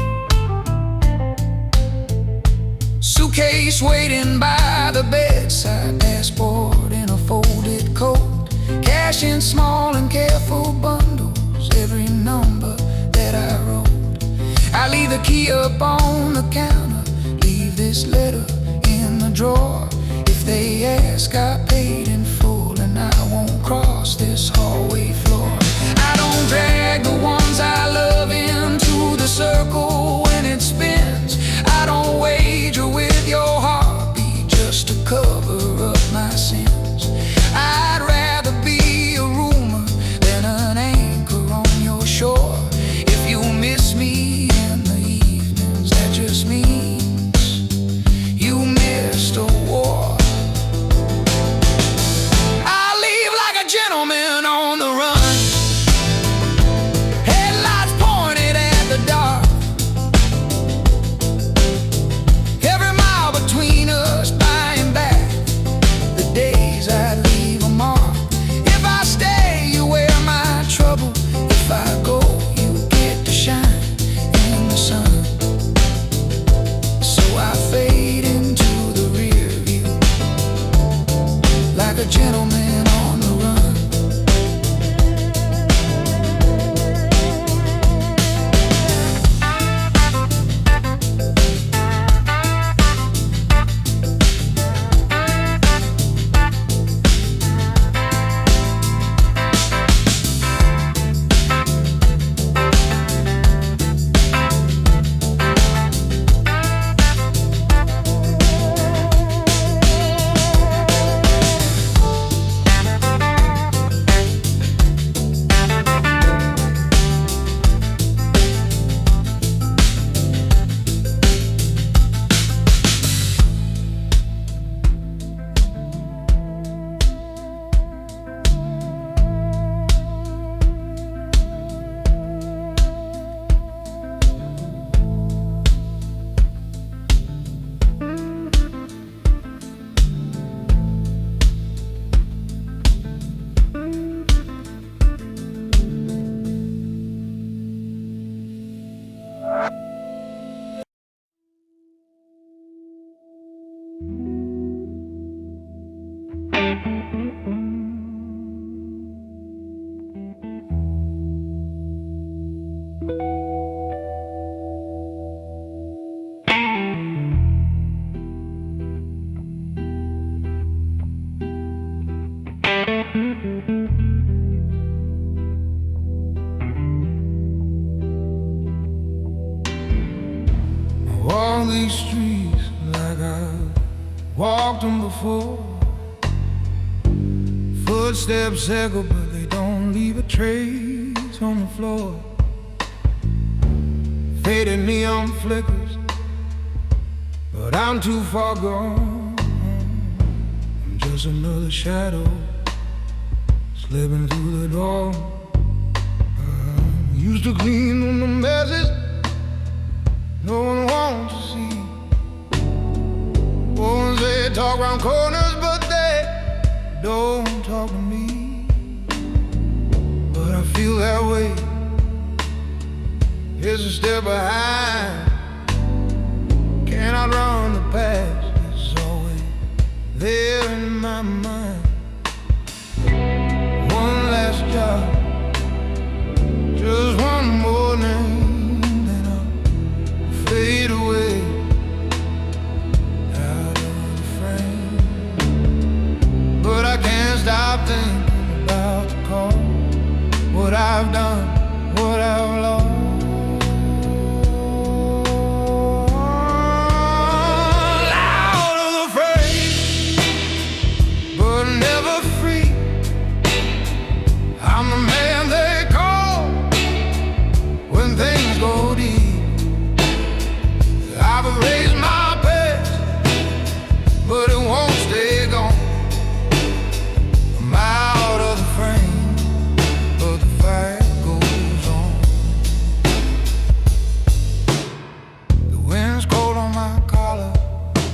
[SPEAKER 1] Suitcase waiting by the bedside, passport in a folded coat, cash in small and careful bundles, every number that I wrote. I leave the key up on the counter, leave this letter in the drawer. If they ask, I paid in full, and I won't cross this hallway floor. I don't drag the ones I love into the circle when it spins. I don't wager with your heartbeat just to cover up my sins. I'd rather be a rumor than an anchor on your shore. If you miss me in the evenings, that just means you missed a war. I leave like a gentleman on the run. these streets like I've walked them before. Footsteps echo, but they don't leave a trace on the floor. Faded neon flickers, but I'm too far gone. I'm just another shadow slipping through the door. Used to clean on the messes no one wants to see. Ones they talk round corners, but they don't talk to me. But I feel that way. Here's a step behind. Cannot run the past. It's always there in my mind. One last job, just one more name, then I'll fade away out of the frame. But I can't stop thinking about the call, what I've done, what I've lost. Out of the frame, but never free. I'm the man they call when things go deep. I've erased my past, but it won't stay gone. I'm out of the frame, but the fight goes on. The wind's cold on my collar,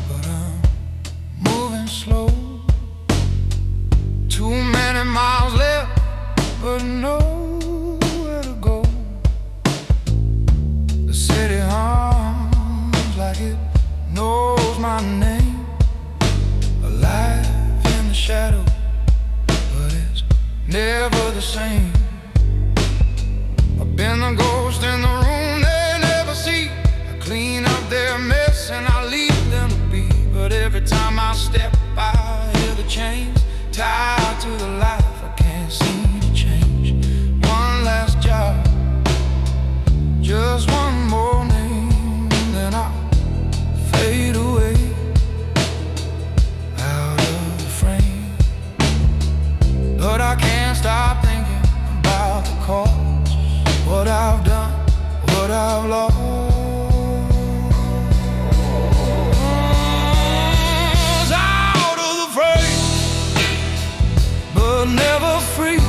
[SPEAKER 1] but I'm moving slow. Too many miles left, but nowhere to go. The city hums like it knows my name. Alive in the shadow, but it's never the same. I've been the ghost in the room they never see. I clean up their mess and I leave them to be. But every time I step, I hear the chains tied to the life I can't seem to change. One last job, just one more name, then I'll fade away out of the frame. But I can't stop thinking about the cause, what I've done, what I've lost. Out of the frame, but never free.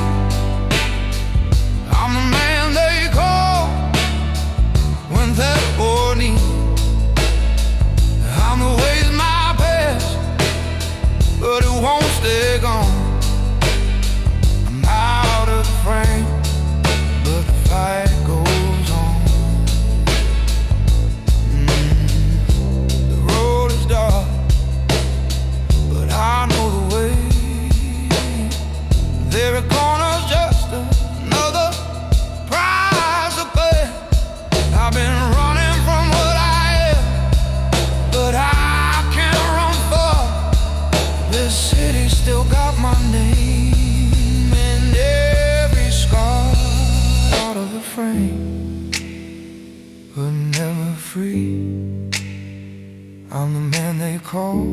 [SPEAKER 1] I'm the man they call when they're horny. I'm the ways my past, but it won't stay gone. I'm out of the frame, but the fight goes on. The road is dark, but I know the way. There are corners, just another price to pay. I've been running from what I am, but I can't run far. This city still got my name and every scar. Out of the frame, but never free. I'm the man they call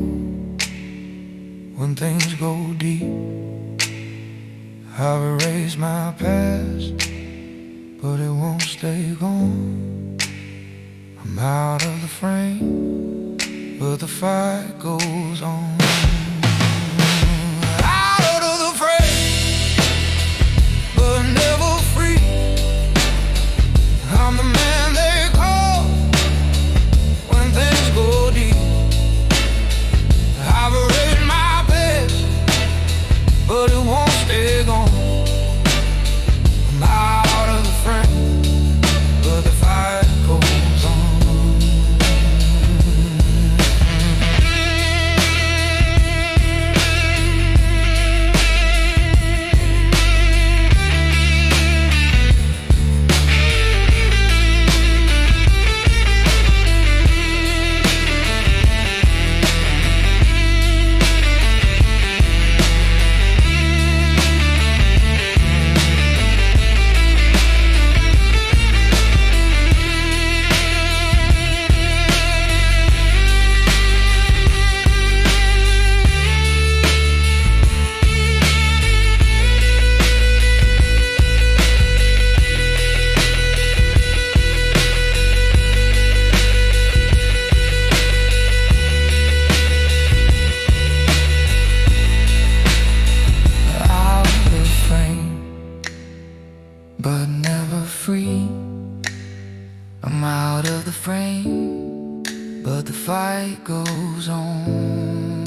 [SPEAKER 1] when things go deep. I've erased my past, but it won't stay gone. I'm out of the frame, but the fight goes on. Out of the frame, but never free. I'm the man they call when things go deep. I've erased my past, but it won't stay gone. I'm out of the frame, but the fight goes on. but never free. I'm out of the frame, but the fight goes on.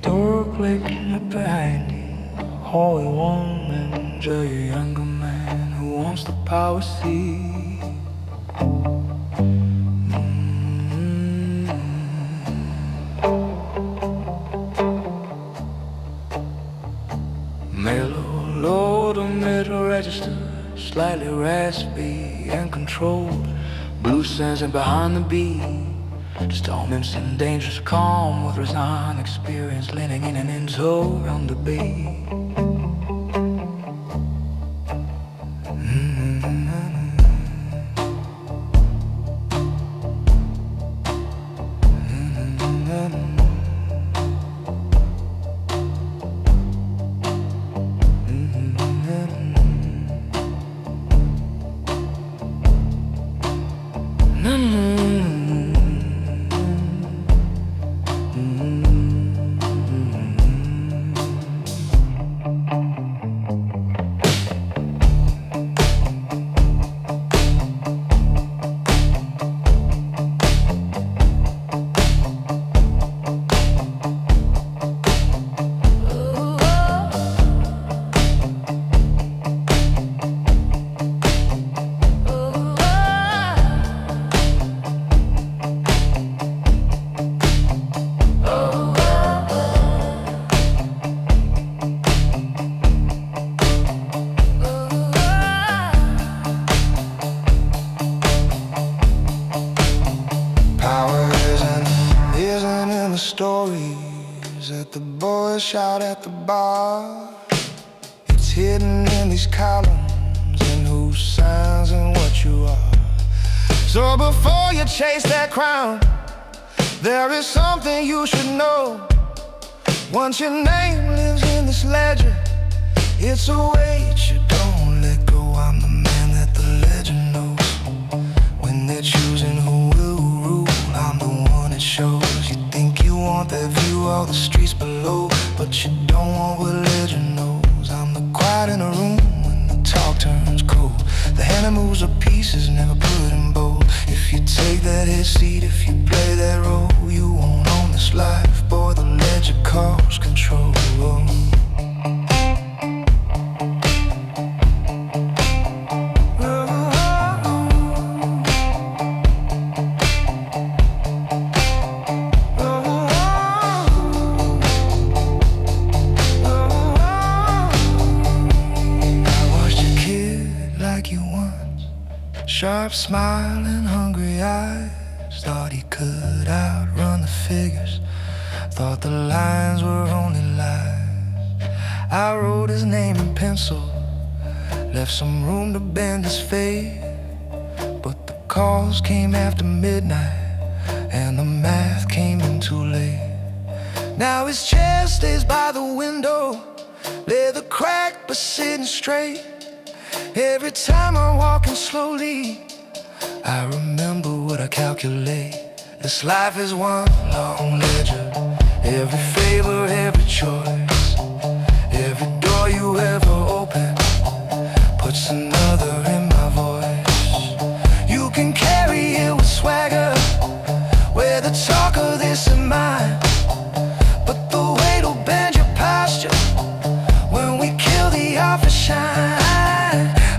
[SPEAKER 2] Door clicking behind you, hallway woman, a younger man who wants the power seat. Mellow, low to middle register, slightly raspy and controlled. Blue sensing behind the beat. Storming and dangerous calm with resigned experience, leaning in and into around the beat. Stories that the boys shout at the bar. It's hidden in these columns and who signs and what you are. So before you chase that crown, there is something you should know. Once your name lives in this ledger, it's a weight you don't let go. I'm the man that the legend knows. When they're choosing who will rule, I'm the one that shows. You think you want that view of the streets below, but you don't want what legend knows. I'm the quiet in the room when the talk turns cold. The hand that moves the pieces, never put in bold. If you take that head seat, if you play that role, you won't own this life. Boy, the ledger calls control. Sharp smile and hungry eyes. Thought he could outrun the figures. Thought the lines were only lies. I wrote his name in pencil, left some room to bend his fate. But the calls came after midnight, and the math came in too late. Now his chair stays by the window, leather cracked but sitting straight. Every time I'm walking slowly, I remember what I calculate. This life is one long ledger. Every favor, every choice, every door you ever open puts another in my voice. You can carry it with swagger, wear the talk of this in mind, but the weight will bend your posture when we kill the office shine.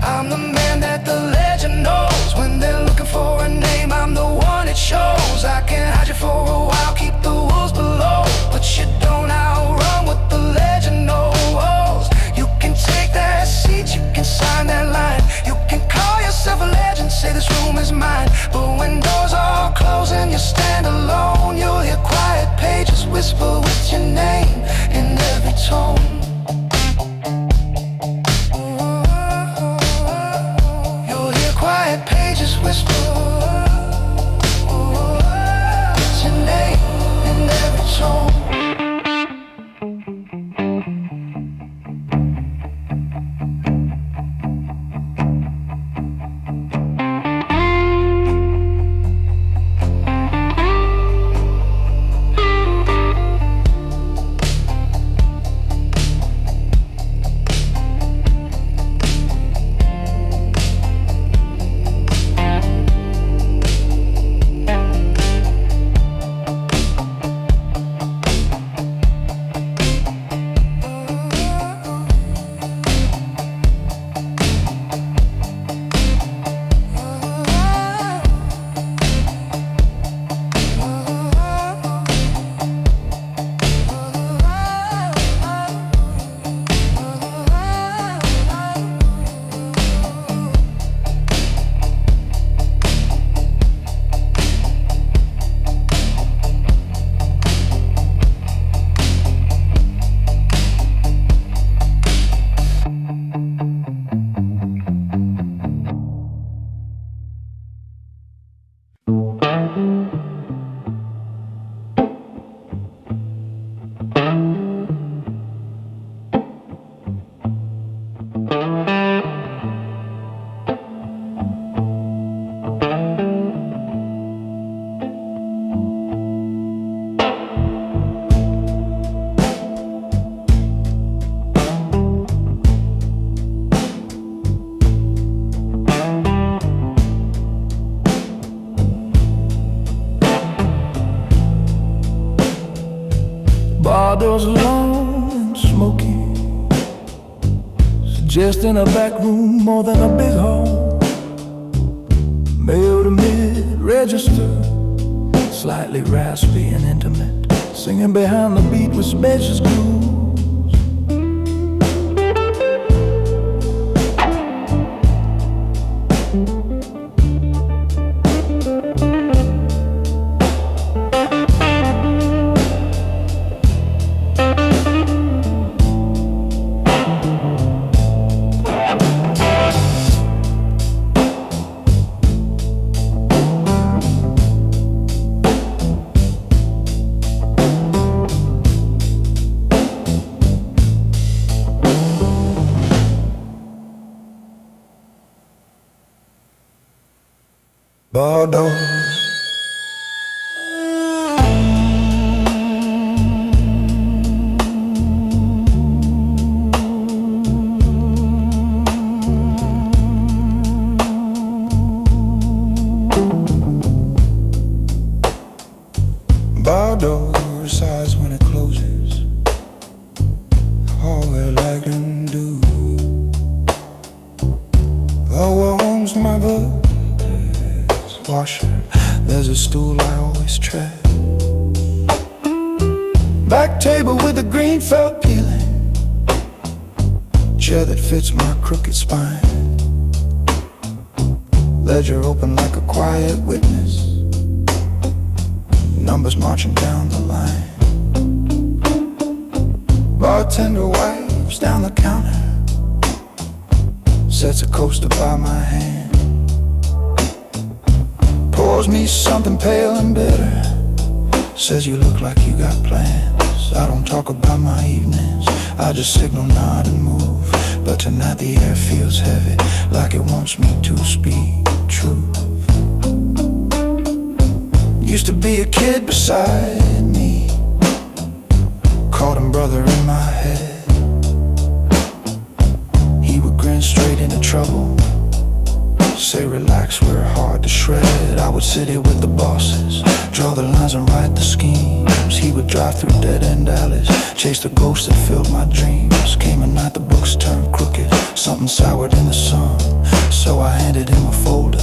[SPEAKER 2] I'm the man that the legend knows. When they're looking for a name, I'm the one it shows. I can hide you for a while, keep the wolves below, but you don't outrun what the legend knows. You can take that seat, you can sign that line, you can call yourself a legend, say this room is mine. But when doors are closed and you stand alone, you'll hear quiet pages whisper with your name in every tone.
[SPEAKER 1] just in a back room more than a big home. Mail to mid-register, slightly raspy and intimate, singing behind the beat with spacious grooves. Bar doors, bar door sighs when it closes, hallway like and do. Oh, warms my blood washer, there's a stool I always tread. Back table with a green felt peeling, chair that fits my crooked spine. Ledger open like a quiet witness, numbers marching down the line. Bartender wipes down the counter, sets a coaster by my hand. Pours me something pale and bitter, says you look like you got plans. I don't talk about my evenings, I just signal, nod and move. But tonight the air feels heavy, like it wants me to speak truth. Used to be a kid beside me, called him brother in my head. He would grin straight into trouble, say relax, we're hard to shred. I would sit here with the bosses, draw the lines and write the schemes. He would drive through dead-end alleys, chase the ghosts that filled my dreams. Came a night the books turned crooked, something soured in the sun. So I handed him a folder,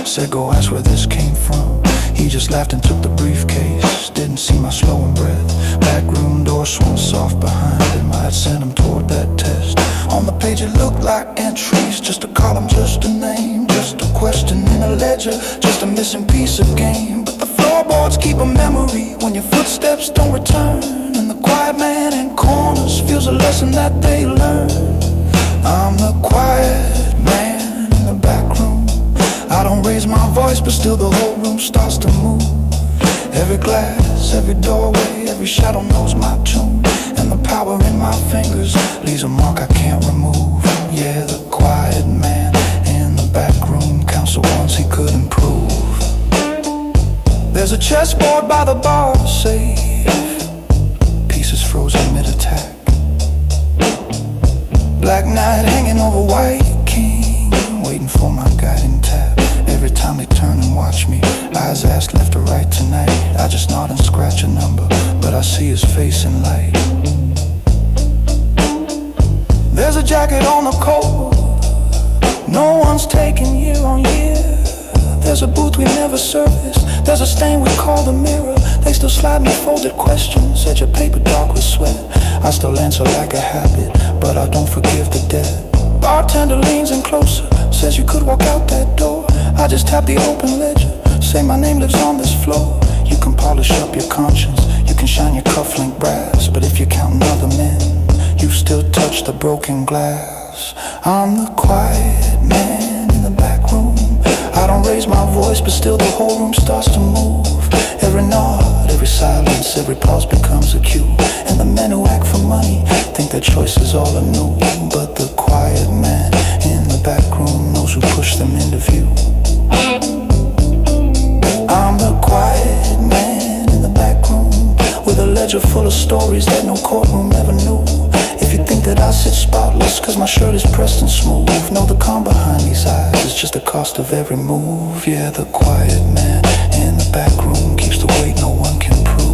[SPEAKER 1] said go ask where this came from. He just laughed and took the briefcase, didn't see my slowing breath. Back room door swung soft behind him, I had sent him toward that test. On the page it looked like entries, just a column, just a name, just a question in a ledger, just a missing piece of game. But the floorboards keep a memory when your footsteps don't return, and the quiet man in corners feels a lesson that they learn. I'm the quiet man in the back room, I don't raise my voice but still the whole room starts to move. Every glass, every doorway, every shadow knows my tune, and the power in my fingers leaves a mark I can't remove. Yeah, the quiet man in the back room counts the ones he could improve. There's a chessboard by the bar safe, pieces frozen mid-attack. Black knight hanging over white king, waiting for my guiding tap. Every time they turn and watch me, eyes ask left or right tonight. I just nod and scratch a number, but I see his face in light. There's a jacket on the coat, no one's taking year on year. There's a booth we never serviced, there's a stain we call the mirror. They still slide me folded questions, edge of paper dark with sweat. I still answer like a habit, but I don't forgive the debt. Bartender leans in closer, says you could walk out that door. I just tap the open ledger, say my name lives on this floor. You can polish up your conscience, you can shine your cufflink brass, but if you're counting other men, you still touch the broken glass. I'm the quiet man in the back room, I don't raise my voice but still the whole room starts to move. Every nod, every silence, every pause becomes a cue, and the men who act for money think their choice is all anew. But the quiet man in the back room knows who pushed them into view. I'm the quiet man in the back room, with a ledger full of stories that no courtroom ever knew. If you think that I sit spotless cause my shirt is pressed and smooth, know the calm behind these eyes is just the cost of every move. Yeah, the quiet man in the back room keeps the weight no one can prove.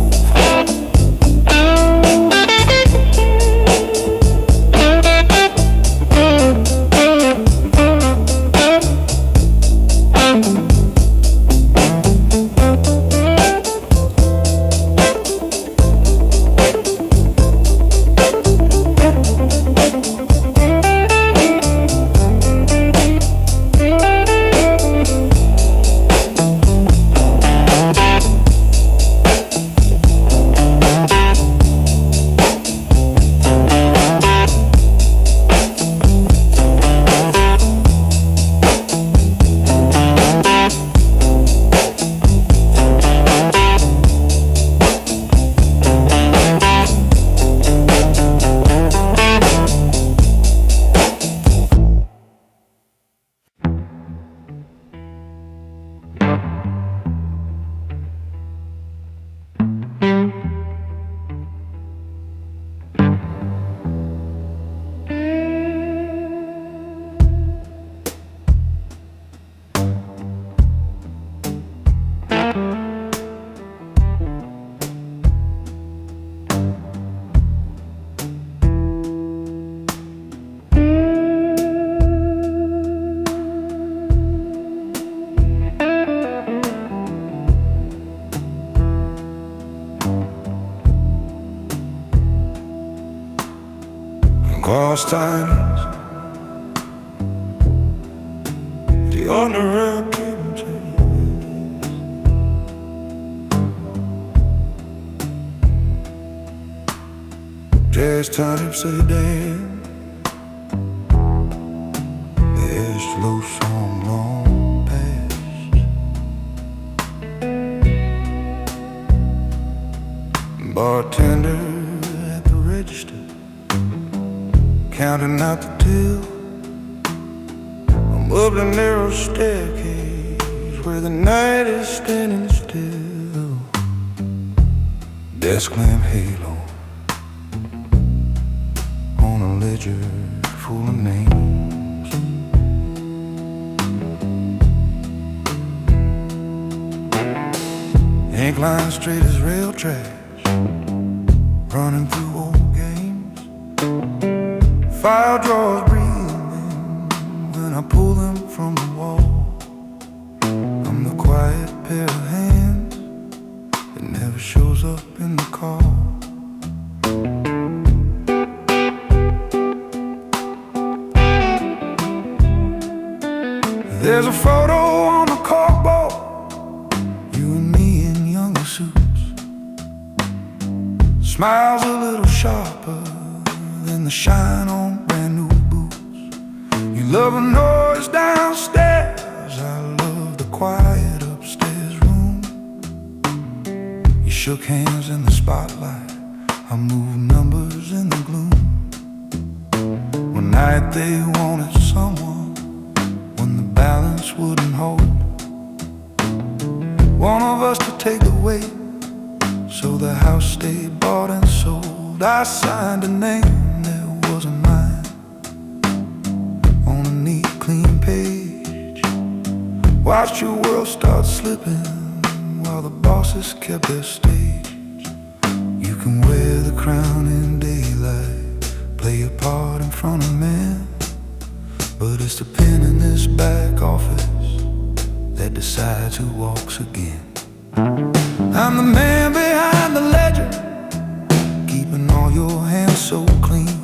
[SPEAKER 2] lost times, the ordinary can change. Jazz turnips say damn, there's slow song long past. Bartender at the register, counting out the till. I'm up the narrow staircase where the night is standing still. Desk lamp halo on a ledger full of names. Ink line straight as rail tracks, running through old games. File drawers breathing when I pull them from the wall. I'm the quiet pair of hands that never shows up in the call. There's a photo on the corkboard, you and me in younger suits. Smiles a little sharper than the shine on brand new boots. You love a noise downstairs, I love the quiet upstairs room. You shook hands in the spotlight, I moved numbers in the gloom. One night they wanted someone when the balance wouldn't hold. One of us to take the weight, so the house stayed bought and sold. I signed a name that wasn't mine on a neat, clean page. Watched your world start slipping while the bosses kept their stage. You can wear the crown in daylight, play your part in front of men, but it's the pen in this back office that decides who walks again. I'm the man behind the ledger, keeping all your hands so clean.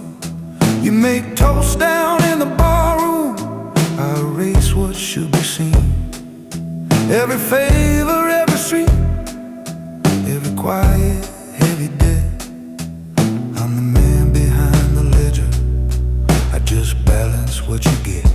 [SPEAKER 2] You make toast down in the barroom, I erase what should be seen. Every favor, every street, every quiet, heavy debt. I'm the man behind the ledger, I just balance what you get.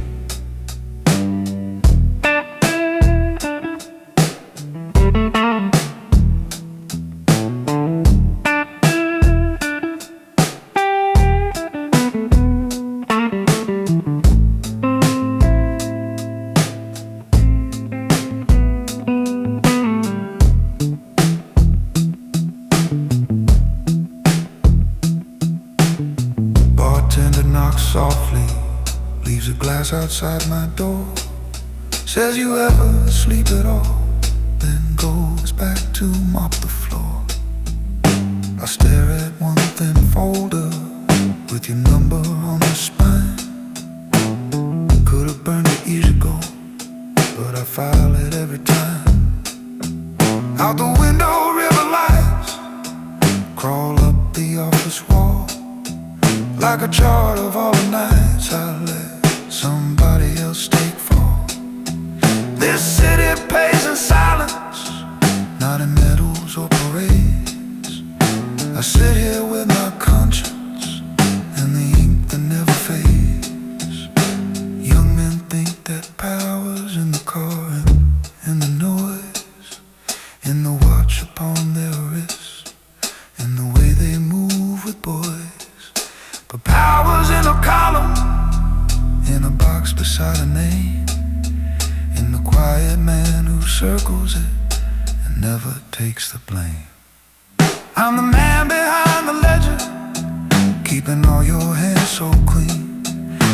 [SPEAKER 2] Bartender knocks softly, leaves a glass outside my door. Says you ever sleep at all, then goes back to mop the floor. I stare at one thin folder with your number on the spine. Could've burned it years ago, but I file it every time. Out the window, river lights crawl up the office wall. Like a chart of all the nights I let somebody else take fall. This city pays in silence, not in medals or parades. I sit here with my conscience and the ink that never fades. Young men think that power's in the car and in the noise, in the watch upon their wrist, in the way they move with boys. But power's in a column, in a box beside a name, in the quiet man who circles it and never takes the blame. I'm the man behind the ledger, keeping all your hands so clean.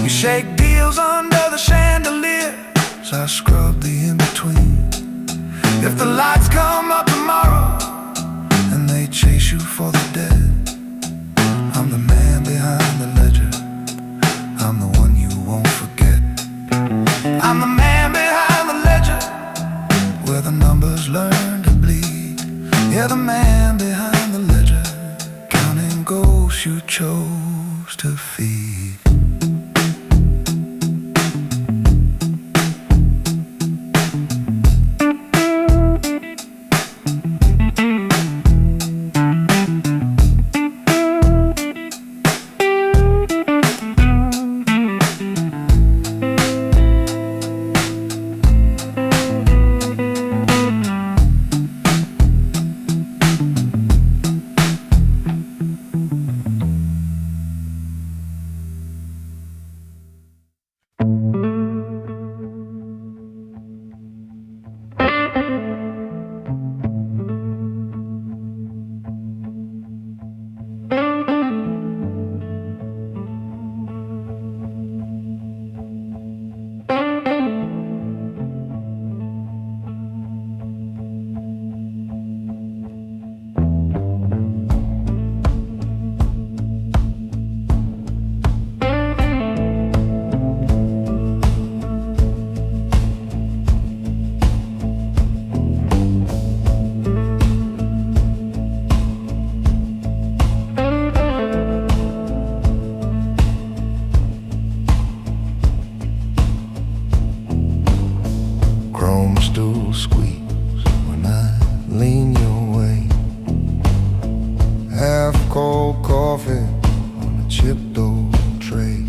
[SPEAKER 2] You shake deals under the chandeliers, I scrub the in-between. If the lights come up tomorrow and they chase you for the dead, I'm the man behind the ledger, I'm the one you won't forget. I'm the man behind the ledger, where the numbers learn to bleed. Yeah, the man behind the ledger, counting ghosts you chose to feed.
[SPEAKER 1] squeaks when I lean your way. Half cold coffee on a chipped old tray.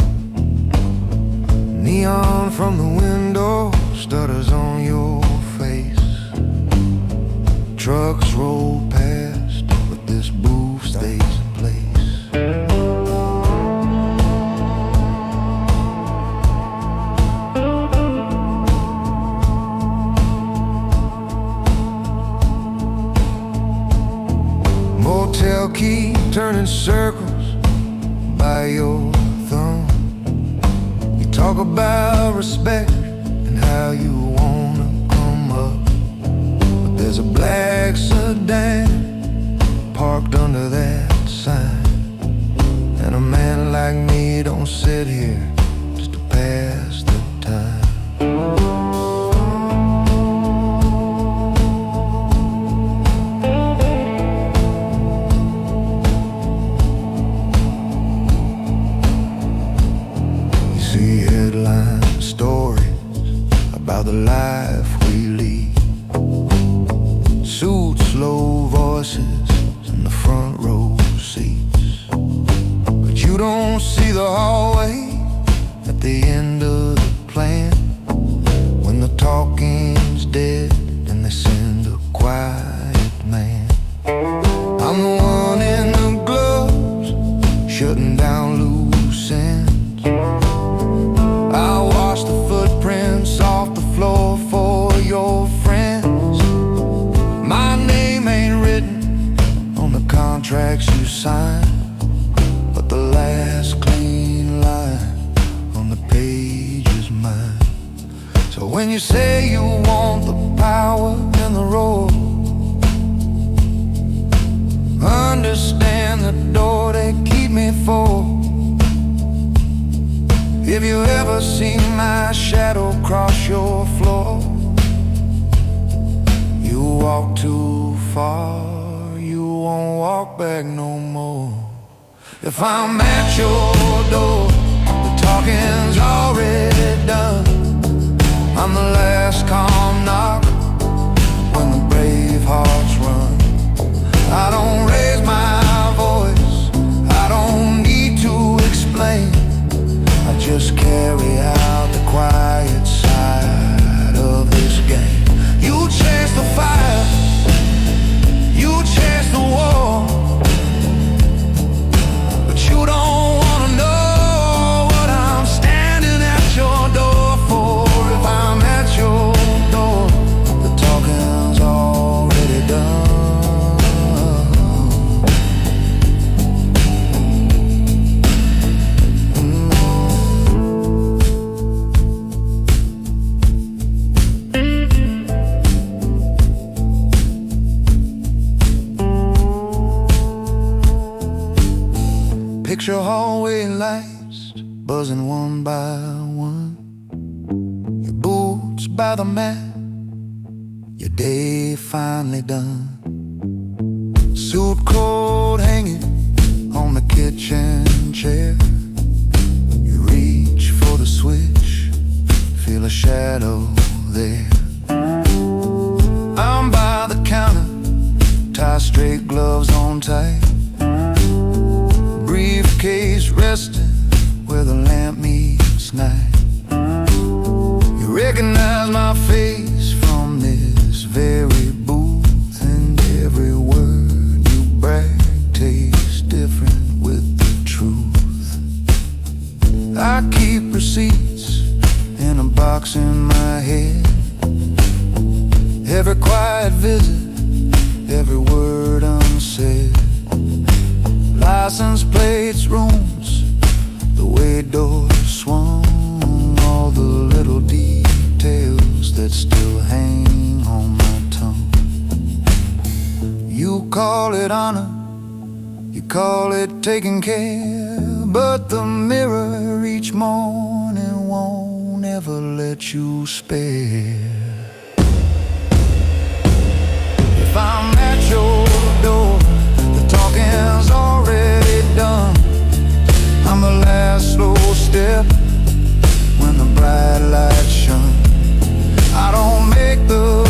[SPEAKER 1] Neon from the window stutters on your face. Trucks roll past, but this booth stays in place. Motel key turning circles by your thumb. You talk about respect and how you wanna come up, but there's a black sedan parked under that sign. And a man like me don't sit here just to pass the time. See headline stories about the life we lead. Suits, low voices in the front row seats. But you don't see the hallway at the end of the plan, when the talking's dead and they send a quiet man. I'm the one in the gloves, shutting down loose ends. I'll wash the footprints off the floor for your friends. My name ain't written on the contracts you sign, but the last clean line on the page is mine. So when you say you want the power and the road, understand the door they keep me for. If you ever see my shadow cross your floor, you walk too far, you won't walk back no more. If I'm at your door, the talking's already done. I'm the last calm knock when the brave hearts run. I don't raise my voice, I don't need to explain. I just carry out the quiet side of this game. You chase the fire, you chase the war, but you don't wanna know what I'm standing at your door for. If I'm at your door, the talking's already done. Picture hallway lights buzzing one by one. Your boots by the mat, your day finally done. Suit coat hanging on the kitchen chair. You reach for the switch, feel a shadow there. I'm by the counter, tie straight, gloves on tight. Briefcase resting where the lamp meets night. You recognize my face from this very booth, and every word you brag tastes different with the truth. I keep receipts in a box in my head. Every quiet visit, every word unsaid. License plates, rooms, the way doors swung, all the little details that still hang on my tongue. You call it honor, you call it taking care, but the mirror each morning won't ever let you spare. If I'm at your door, the talking's already done. I'm the last slow step when the bright lights shine. I don't make the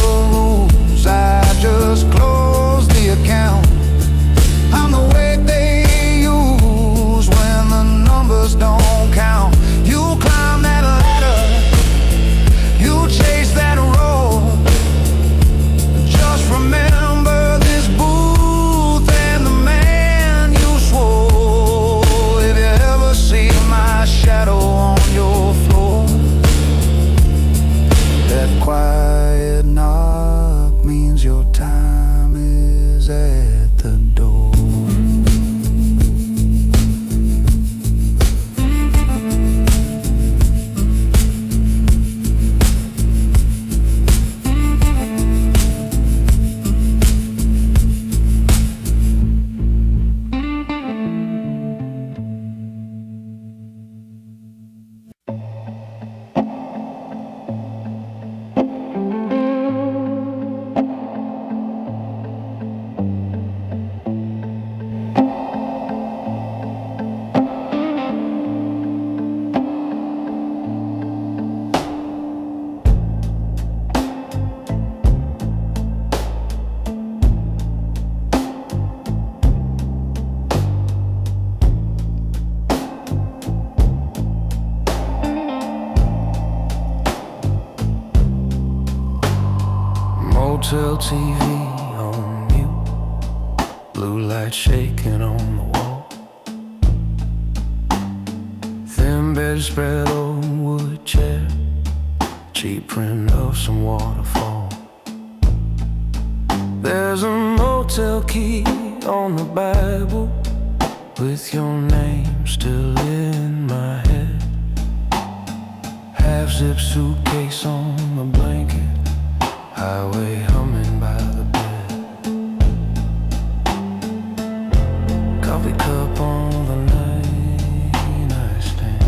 [SPEAKER 1] motel TV on mute, blue light shaking on the wall. Thin bedspread old wood chair, cheap print of some waterfall. There's a motel key on the Bible, with your name still in my head. Half-zip suitcase on the blanket, highway humming by the bed. Coffee cup on the nightstand,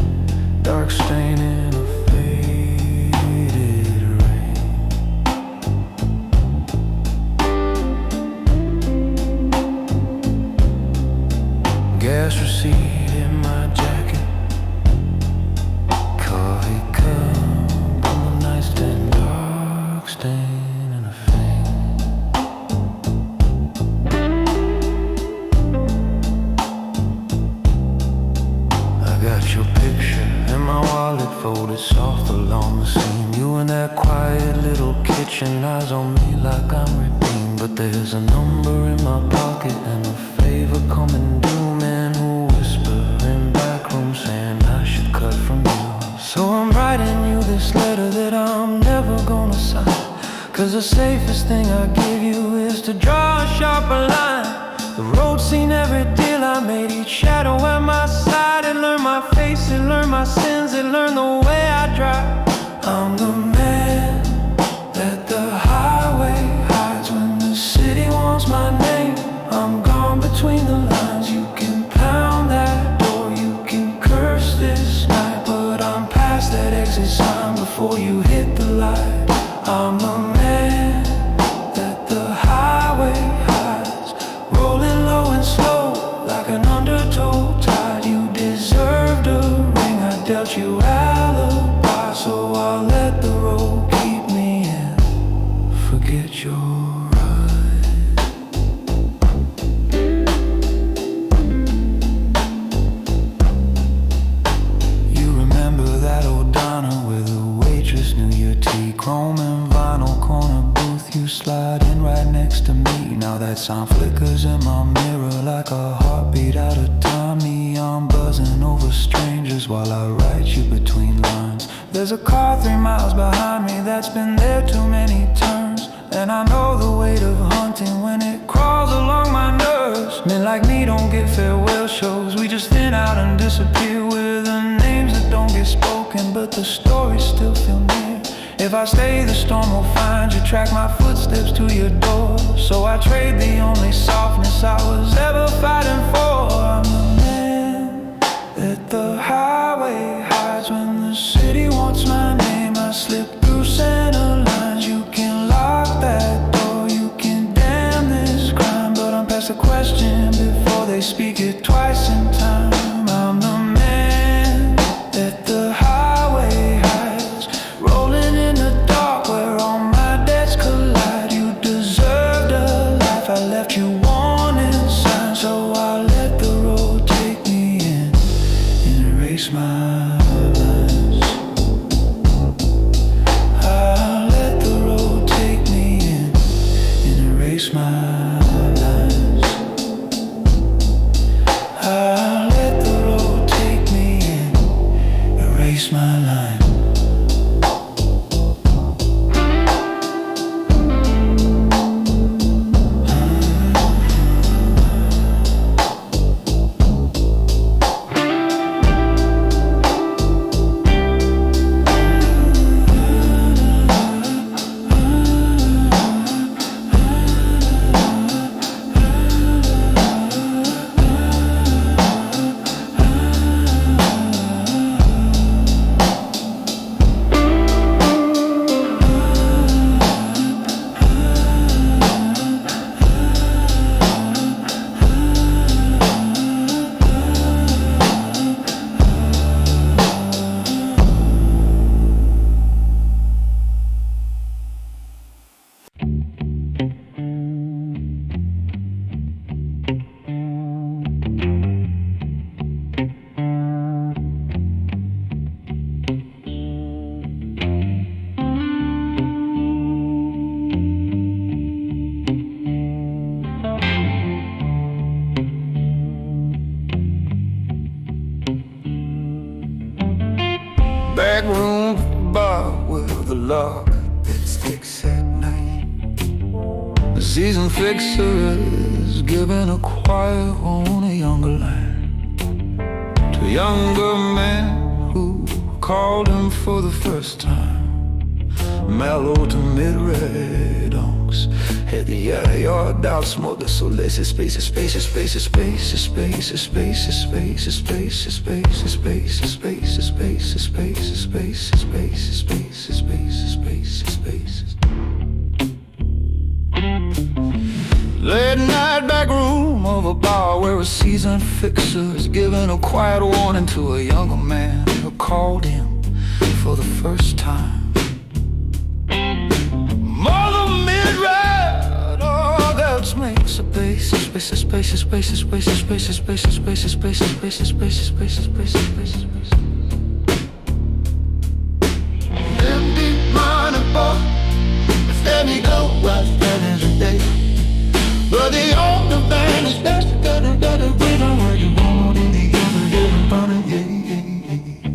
[SPEAKER 1] dark stain in a faded rain. Gas receipt in my jacket, coffee cup on the nightstand, dark stain in a fade. I got your picture in my wallet, folded soft along the seam. You in that quiet little kitchen, eyes on me like I'm redeemed. But there's a number in my pocket and a favor coming due. Men who whisper in back rooms saying I should cut from you. So I'm writing you this letter that I'm never gonna sign, 'cause the safest thing I give you is to draw a sharper line. The road seen every deal I made, each shadow at my side. It learned my face, it learned my sins, it learned the way I drive. I'm the man that the highway hides when the city wants my name. I'm gone between the lines. You can pound that door, you can curse this night, but I'm past that exit sign before you hit the light. I'm the man that the highway hides, rolling low and slow like an undertow tide. You deserved a ring, I dealt you alibi, so I'll let the road keep me in. Forget your chrome and vinyl corner booth, you slide in right next to me. Now that sound flickers in my mirror like a heartbeat out of time. Neon buzzing over strangers while I write you between lines. There's a car 3 miles behind me that's been there too many turns, and I know the weight of hunting when it crawls along my nerves. Men like me don't get farewell shows, we just thin out and disappear. With the names that don't get spoken, but the stories still feel near. If I stay, the storm will find you, track my footsteps to your door. So I trade the only softness I was ever fighting for. I'm the man that the highway hides when the city wants my name. I slip through center lines, you can lock that door, you can damn this crime, but I'm past the question before they speak it twice in time. I'm the man that the highway hides, rolling in the dark where all my debts collide. You deserved a life, I left you warning signs, so I'll let the road take me in and erase my lines. room at the bar where the log it sticks at night. The season fixer is giving a choir on a younger land to a younger man who called him for the first time. Mellow to mid-red donks hit the yard out, smoke the solaces, spaces, spaces, spaces, spaces, spaces, spaces, spaces, spaces, spaces, spaces, spaces, spaces, spaces, spaces, spaces, spaces, spaces, spaces, spaces. Late night back room of a bar where a seasoned fixer is giving a quiet warning to a younger man who called him for the first time. Mother mid-ride, oh, that makes a basis, spaces, spaces, spaces, spaces, spaces, spaces, spaces, spaces, spaces, spaces, spaces, spaces, spaces, spaces. Empty money bar, let me go right that is a day. But the older man is best, gotta wait on where you want in the other hidden burning, yeah, yeah, yeah.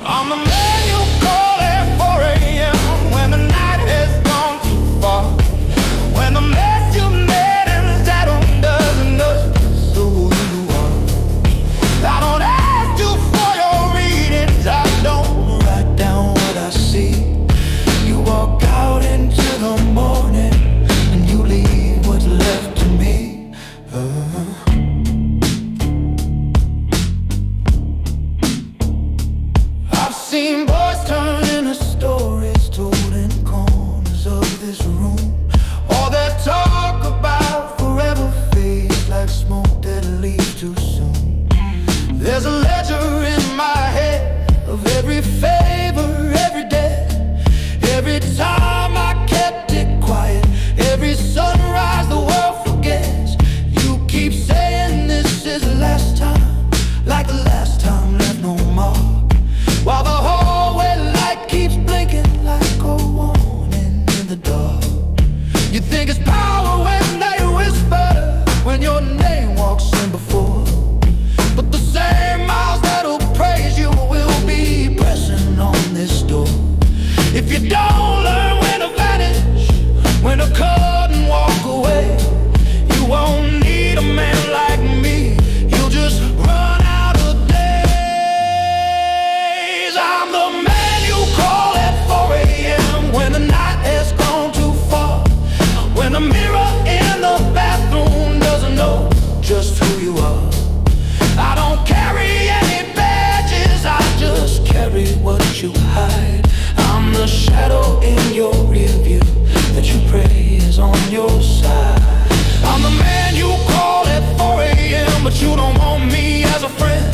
[SPEAKER 1] I'm the man you call at 4 a.m. when the night has gone too far, when the mess you made inside doesn't know who you are. I don't ask you for your readings, I don't write down what I see. You walk out into the morning and you leave what's left to me. I've seen boys turn into stories told in corners of this room. All that talk about forever fades like smoke that leaves too soon. There's a ledger in my head of every favor, every day, every time I kept it quiet, every sunrise the world forgets. You keep saying this is the last time, like the last time left no mark, while the hallway light keeps blinking like a warning in the dark. You think it's power when they whisper, when your name walks in before, but the same mouths that'll praise you will be pressing on this door. If you don't learn when to vanish, when to cut and walk away, you won't need a man like me, you'll just run out of days. I'm the man you call at 4 a.m. when the night has gone too far, when the mirror in the bathroom doesn't know just who you are. I don't carry any badges, I just carry what you hide. I'm the shadow in your rear view that you pray is on your side. I'm the man you call at 4 a.m. but you don't want me as a friend.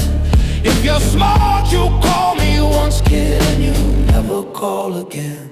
[SPEAKER 1] If you're smart, you call me once, kid, and you never call again.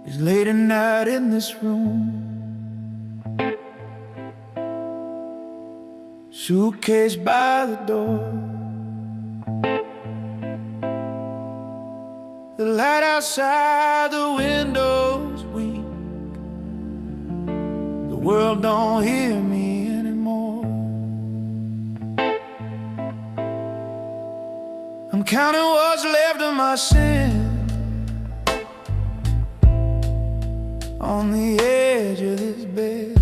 [SPEAKER 1] It's late at night in this room, suitcase by the door. The light outside the windows wink. The world don't hear me anymore. I'm counting what's left of my sin on the edge of this bed.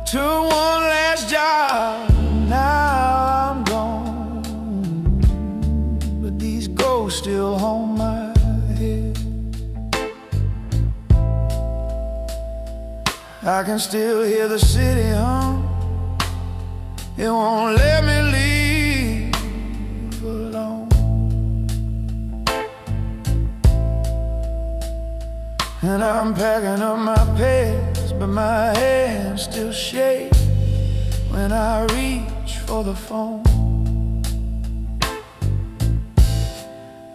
[SPEAKER 2] to one last job. Now I'm gone, but these ghosts still haunt my head. I can still hear the city hum. It won't let me leave alone. And I'm packing up my pants, but my hands still shake when I reach for the phone.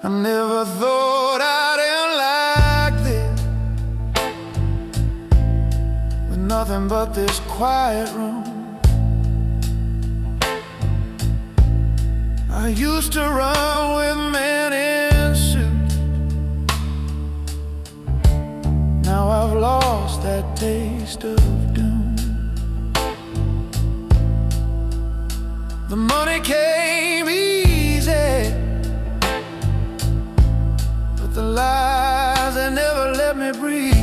[SPEAKER 2] I never thought I'd end like this, with nothing but this quiet room. I used to run with men in suits. Now I've lost that taste of doom. The money came easy, but the lies, they never let me breathe.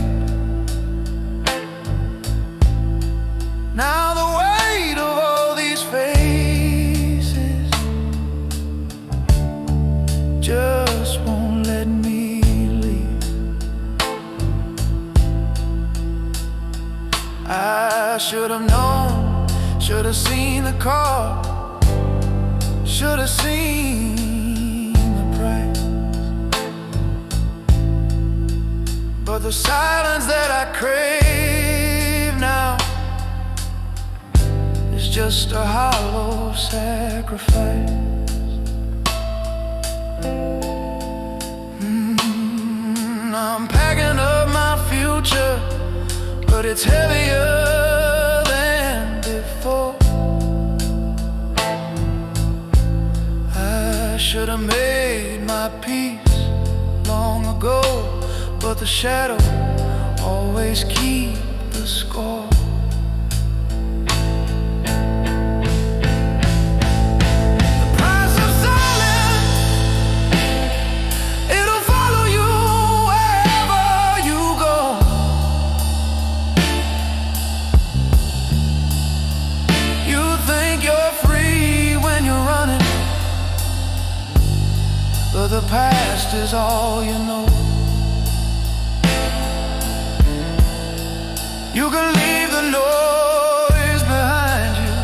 [SPEAKER 2] Now the weight of all these faces just won't let me leave. I should have known, should have seen the car, should have seen the price. But the silence that I crave now is just a hollow sacrifice. I'm packing up my future, but it's heavier than before. I should have made my peace long ago, but the shadow always keeps the score. But the past is all you know. You can leave the noise behind you,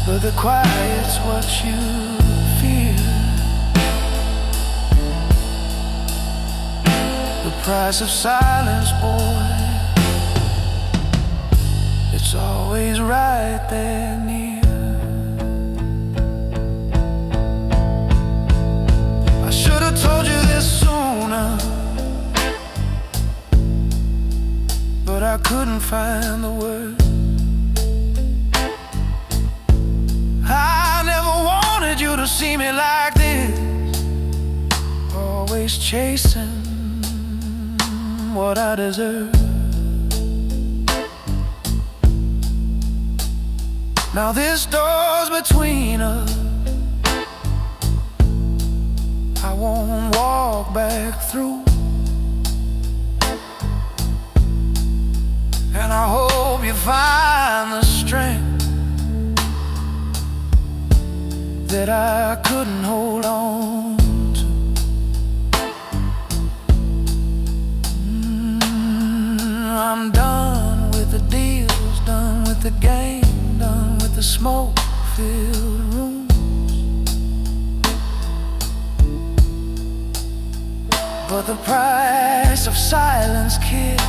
[SPEAKER 2] but the quiet's what you fear. The price of silence, boy, it's always right there near. Told you this sooner, but I couldn't find the words. I never wanted you to see me like this, always chasing what I deserve. Now this door's between us, I won't walk back through. And I hope you find the strength that I couldn't hold on to. I'm done with the deals, done with the game, done with the smoke-filled room. But the price of silence, kid,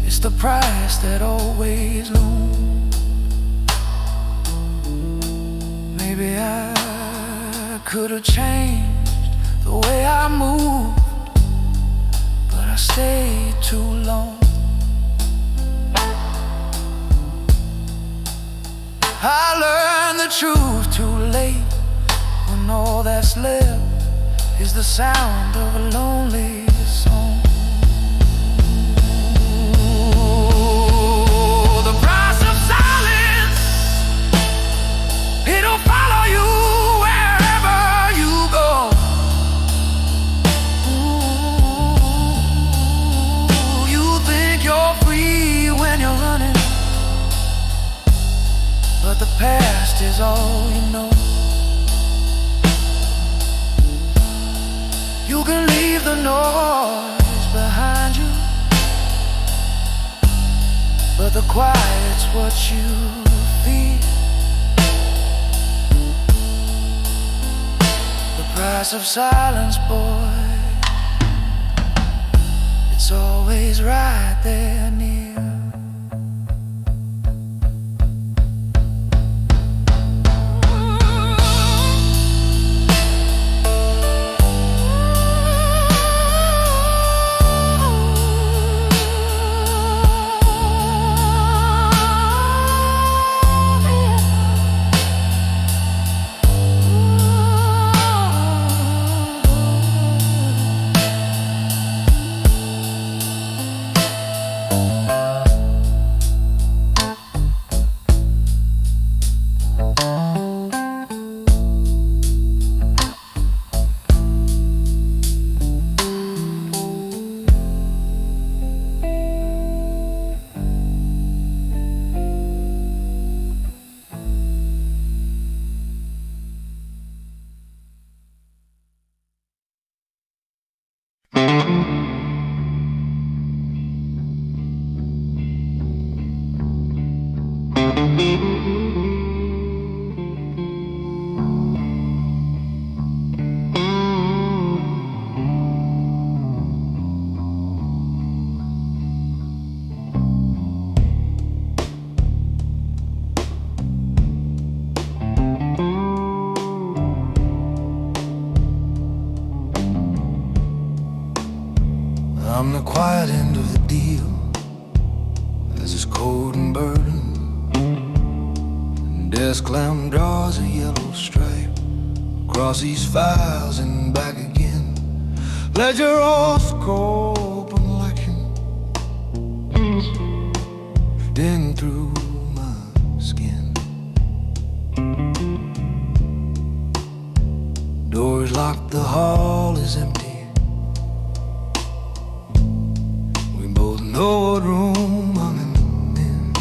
[SPEAKER 2] it's the price that always looms. Maybe I could have changed the way I moved, but I stayed too long. I learned the truth too late, when all that's left is the sound of a lonely song. The price of silence, it'll follow you wherever you go. You think you're is all you know. You can leave the noise behind you, but the quiet's what you feel. The price of silence, boy, it's always right there near.
[SPEAKER 1] I'm the quiet end of the deal, as is cold and burden. Desk lamp draws a yellow stripe across these files and back again. Ledger all scroll open like him, digging through my skin. Doors locked, the hall is empty. Know what room I'm in.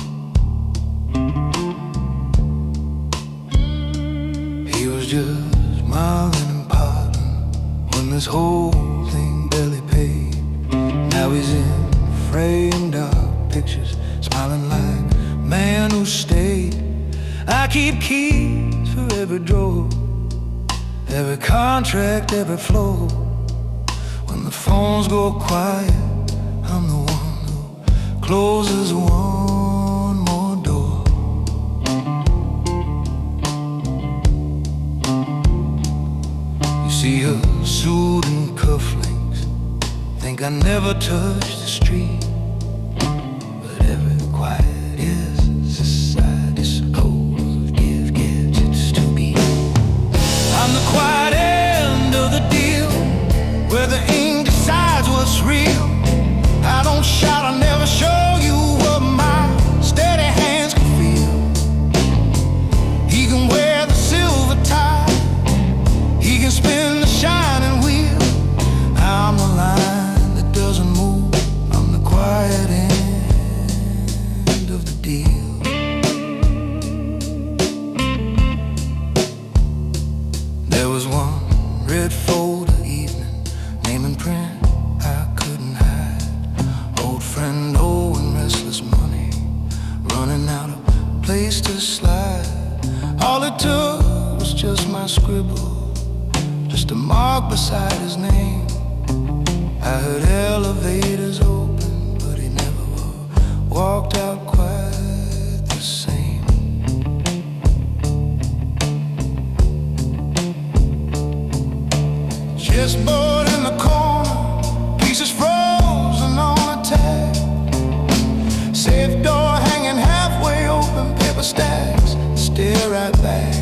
[SPEAKER 1] He was just smiling and parting when this whole thing barely paid. Now he's in framed up pictures, smiling like a man who stayed. I keep keys for every drawer, every contract, every floor. When the phones go quiet, I'm the one closes one more door. You see her suit and cufflinks, think I never touched the street. But every quiet is society supposed give gadgets to be. I'm the quiet end of the deal, where the ink decides what's real. I don't shout, I never show you what my steady hands can feel. He can wear the silver tie, he can spin the shining wheel. I'm the line that doesn't move, I'm the quiet end of the deal. There was one red folder evening, name and print I couldn't hide. Old friend, old and restless money, running out of place to slide. All it took was just my scribble, just a mark beside his name. I heard elevators open, but he never walked out quite the same. Chessboard in the corner, pieces frozen on a tag. Safe door hanging halfway open, paper stacks stare right back.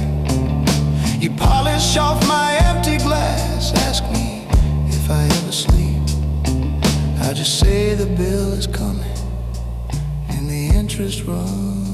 [SPEAKER 1] You polish off my empty glass, ask me if I ever sleep. I just say the bill is coming and the interest runs.